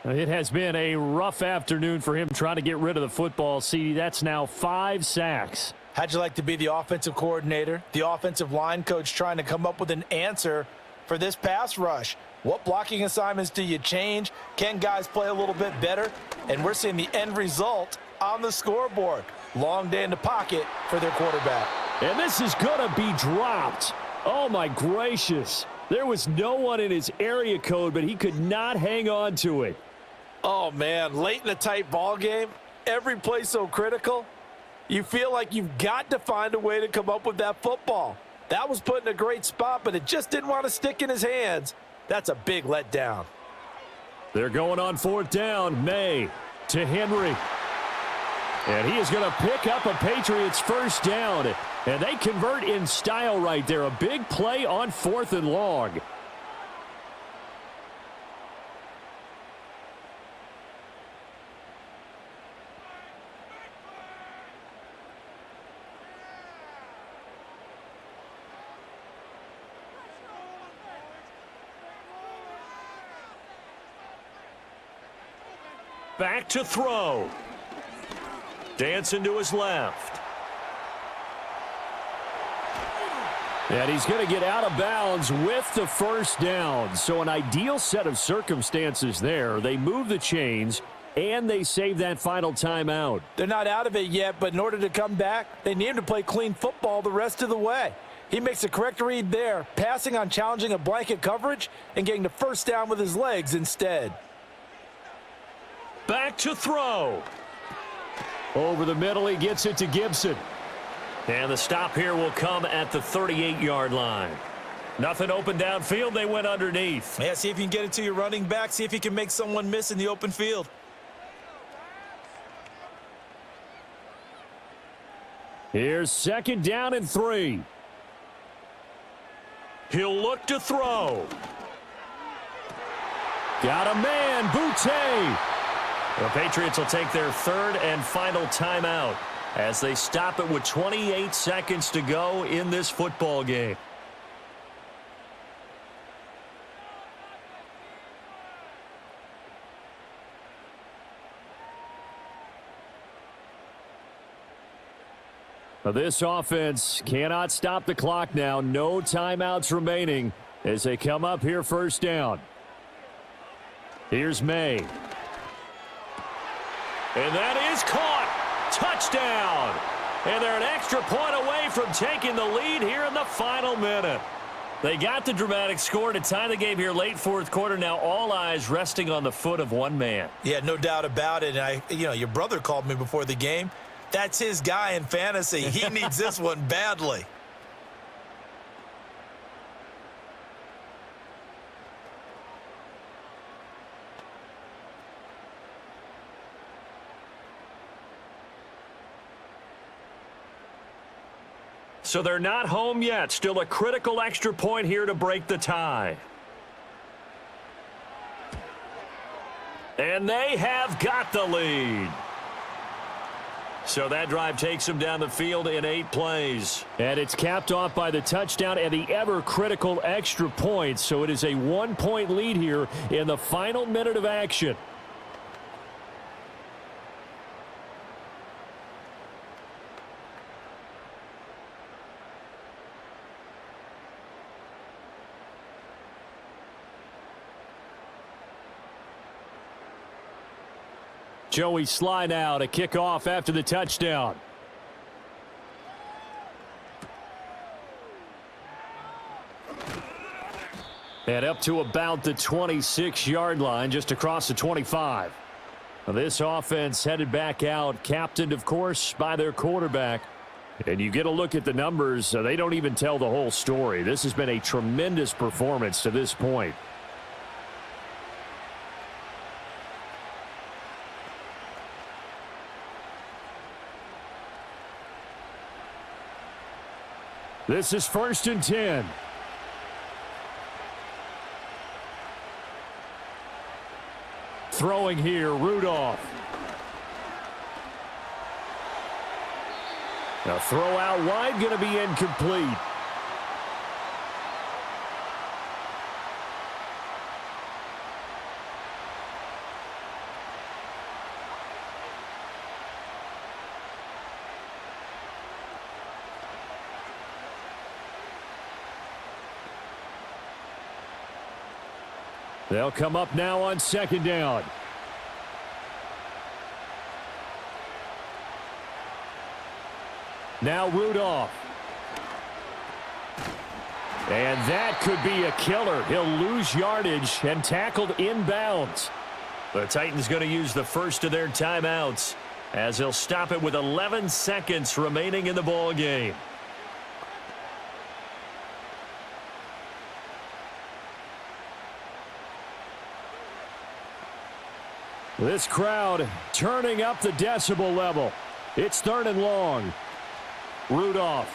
It has been a rough afternoon for him trying to get rid of the football. See, that's now 5 sacks. How'd you like to be the offensive coordinator, the offensive line coach trying to come up with an answer for this pass rush? What blocking assignments do you change? Can guys play a little bit better? And we're seeing the end result on the scoreboard. Long day in the pocket for their quarterback. And this is going to be dropped. Oh, my gracious. There was no one in his area code, but he could not hang on to it. Oh, man, late in a tight ball game, every play so critical. You feel like you've got to find a way to come up with that football. That was put in a great spot, but it just didn't want to stick in his hands. That's a big letdown. They're going on 4th down. May to Henry. And he is going to pick up a Patriots 1st down. And they convert in style right there. A big play on 4th and long. Back to throw. Dancing to his left. And he's going to get out of bounds with the 1st down. So an ideal set of circumstances there. They move the chains, and they save that final timeout. They're not out of it yet, but in order to come back, they need to play clean football the rest of the way. He makes the correct read there, passing on challenging a blanket coverage and getting the first down with his legs instead. Back to throw. Over the middle, he gets it to Gibson. And the stop here will come at the 38-yard line. Nothing open downfield. They went underneath. Yeah, see if you can get it to your running back. See if you can make someone miss in the open field. Here's 2nd down and 3. He'll look to throw. Got a man, Boutte. The Patriots will take their 3rd and final timeout as they stop it with 28 seconds to go in this football game. This offense cannot stop the clock now. No timeouts remaining as they come up here 1st down. Here's May. And that is caught. Touchdown. And they're an extra point away from taking the lead here in the final minute. They got the dramatic score to tie the game here late 4th quarter. Now all eyes resting on the foot of one man. Yeah, no doubt about it. And your brother called me before the game. That's his guy in fantasy. He needs this one badly. So they're not home yet. Still a critical extra point here to break the tie. And they have got the lead. So that drive takes them down the field in 8 plays. And it's capped off by the touchdown and the ever-critical extra point. So it is a 1-point lead here in the final minute of action. Joey Sly now to kick off after the touchdown. And up to about the 26-yard line, just across the 25. This offense headed back out, captained, of course, by their quarterback. And you get a look at the numbers, they don't even tell the whole story. This has been a tremendous performance to this point. This is 1st and 10. Throwing here, Rudolph. Now throw out wide, going to be incomplete. They'll come up now on 2nd down. Now Rudolph. And that could be a killer. He'll lose yardage and tackled inbounds. The Titans going to use the first of their timeouts as they'll stop it with 11 seconds remaining in the ball game. This crowd turning up the decibel level. It's 3rd and long. Rudolph.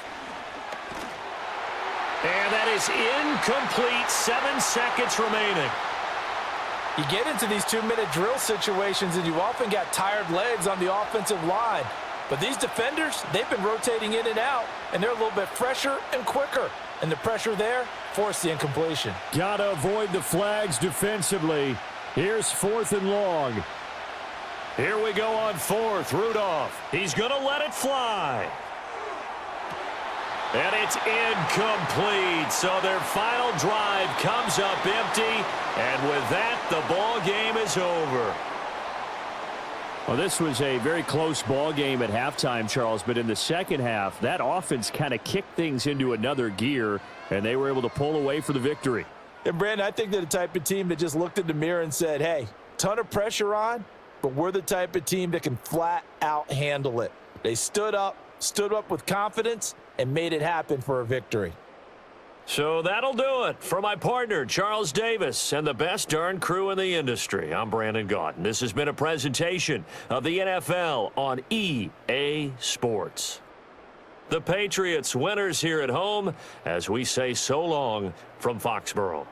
And that is incomplete. 7 seconds remaining. You get into these 2-minute drill situations and you often got tired legs on the offensive line. But these defenders, they've been rotating in and out, and they're a little bit fresher and quicker. And the pressure there forced the incompletion. Gotta avoid the flags defensively. Here's 4th and long. Here we go on 4th. Rudolph. He's going to let it fly. And it's incomplete. So their final drive comes up empty. And with that, the ball game is over. Well, this was a very close ball game at halftime, Charles, but in the second half, that offense kind of kicked things into another gear, and they were able to pull away for the victory. And, Brandon, I think they're the type of team that just looked in the mirror and said, hey, ton of pressure on, but we're the type of team that can flat out handle it. They stood up with confidence, and made it happen for a victory. So that'll do it. For my partner, Charles Davis, and the best darn crew in the industry, I'm Brandon Gaudin. This has been a presentation of the NFL on EA Sports. The Patriots winners here at home as we say so long from Foxborough.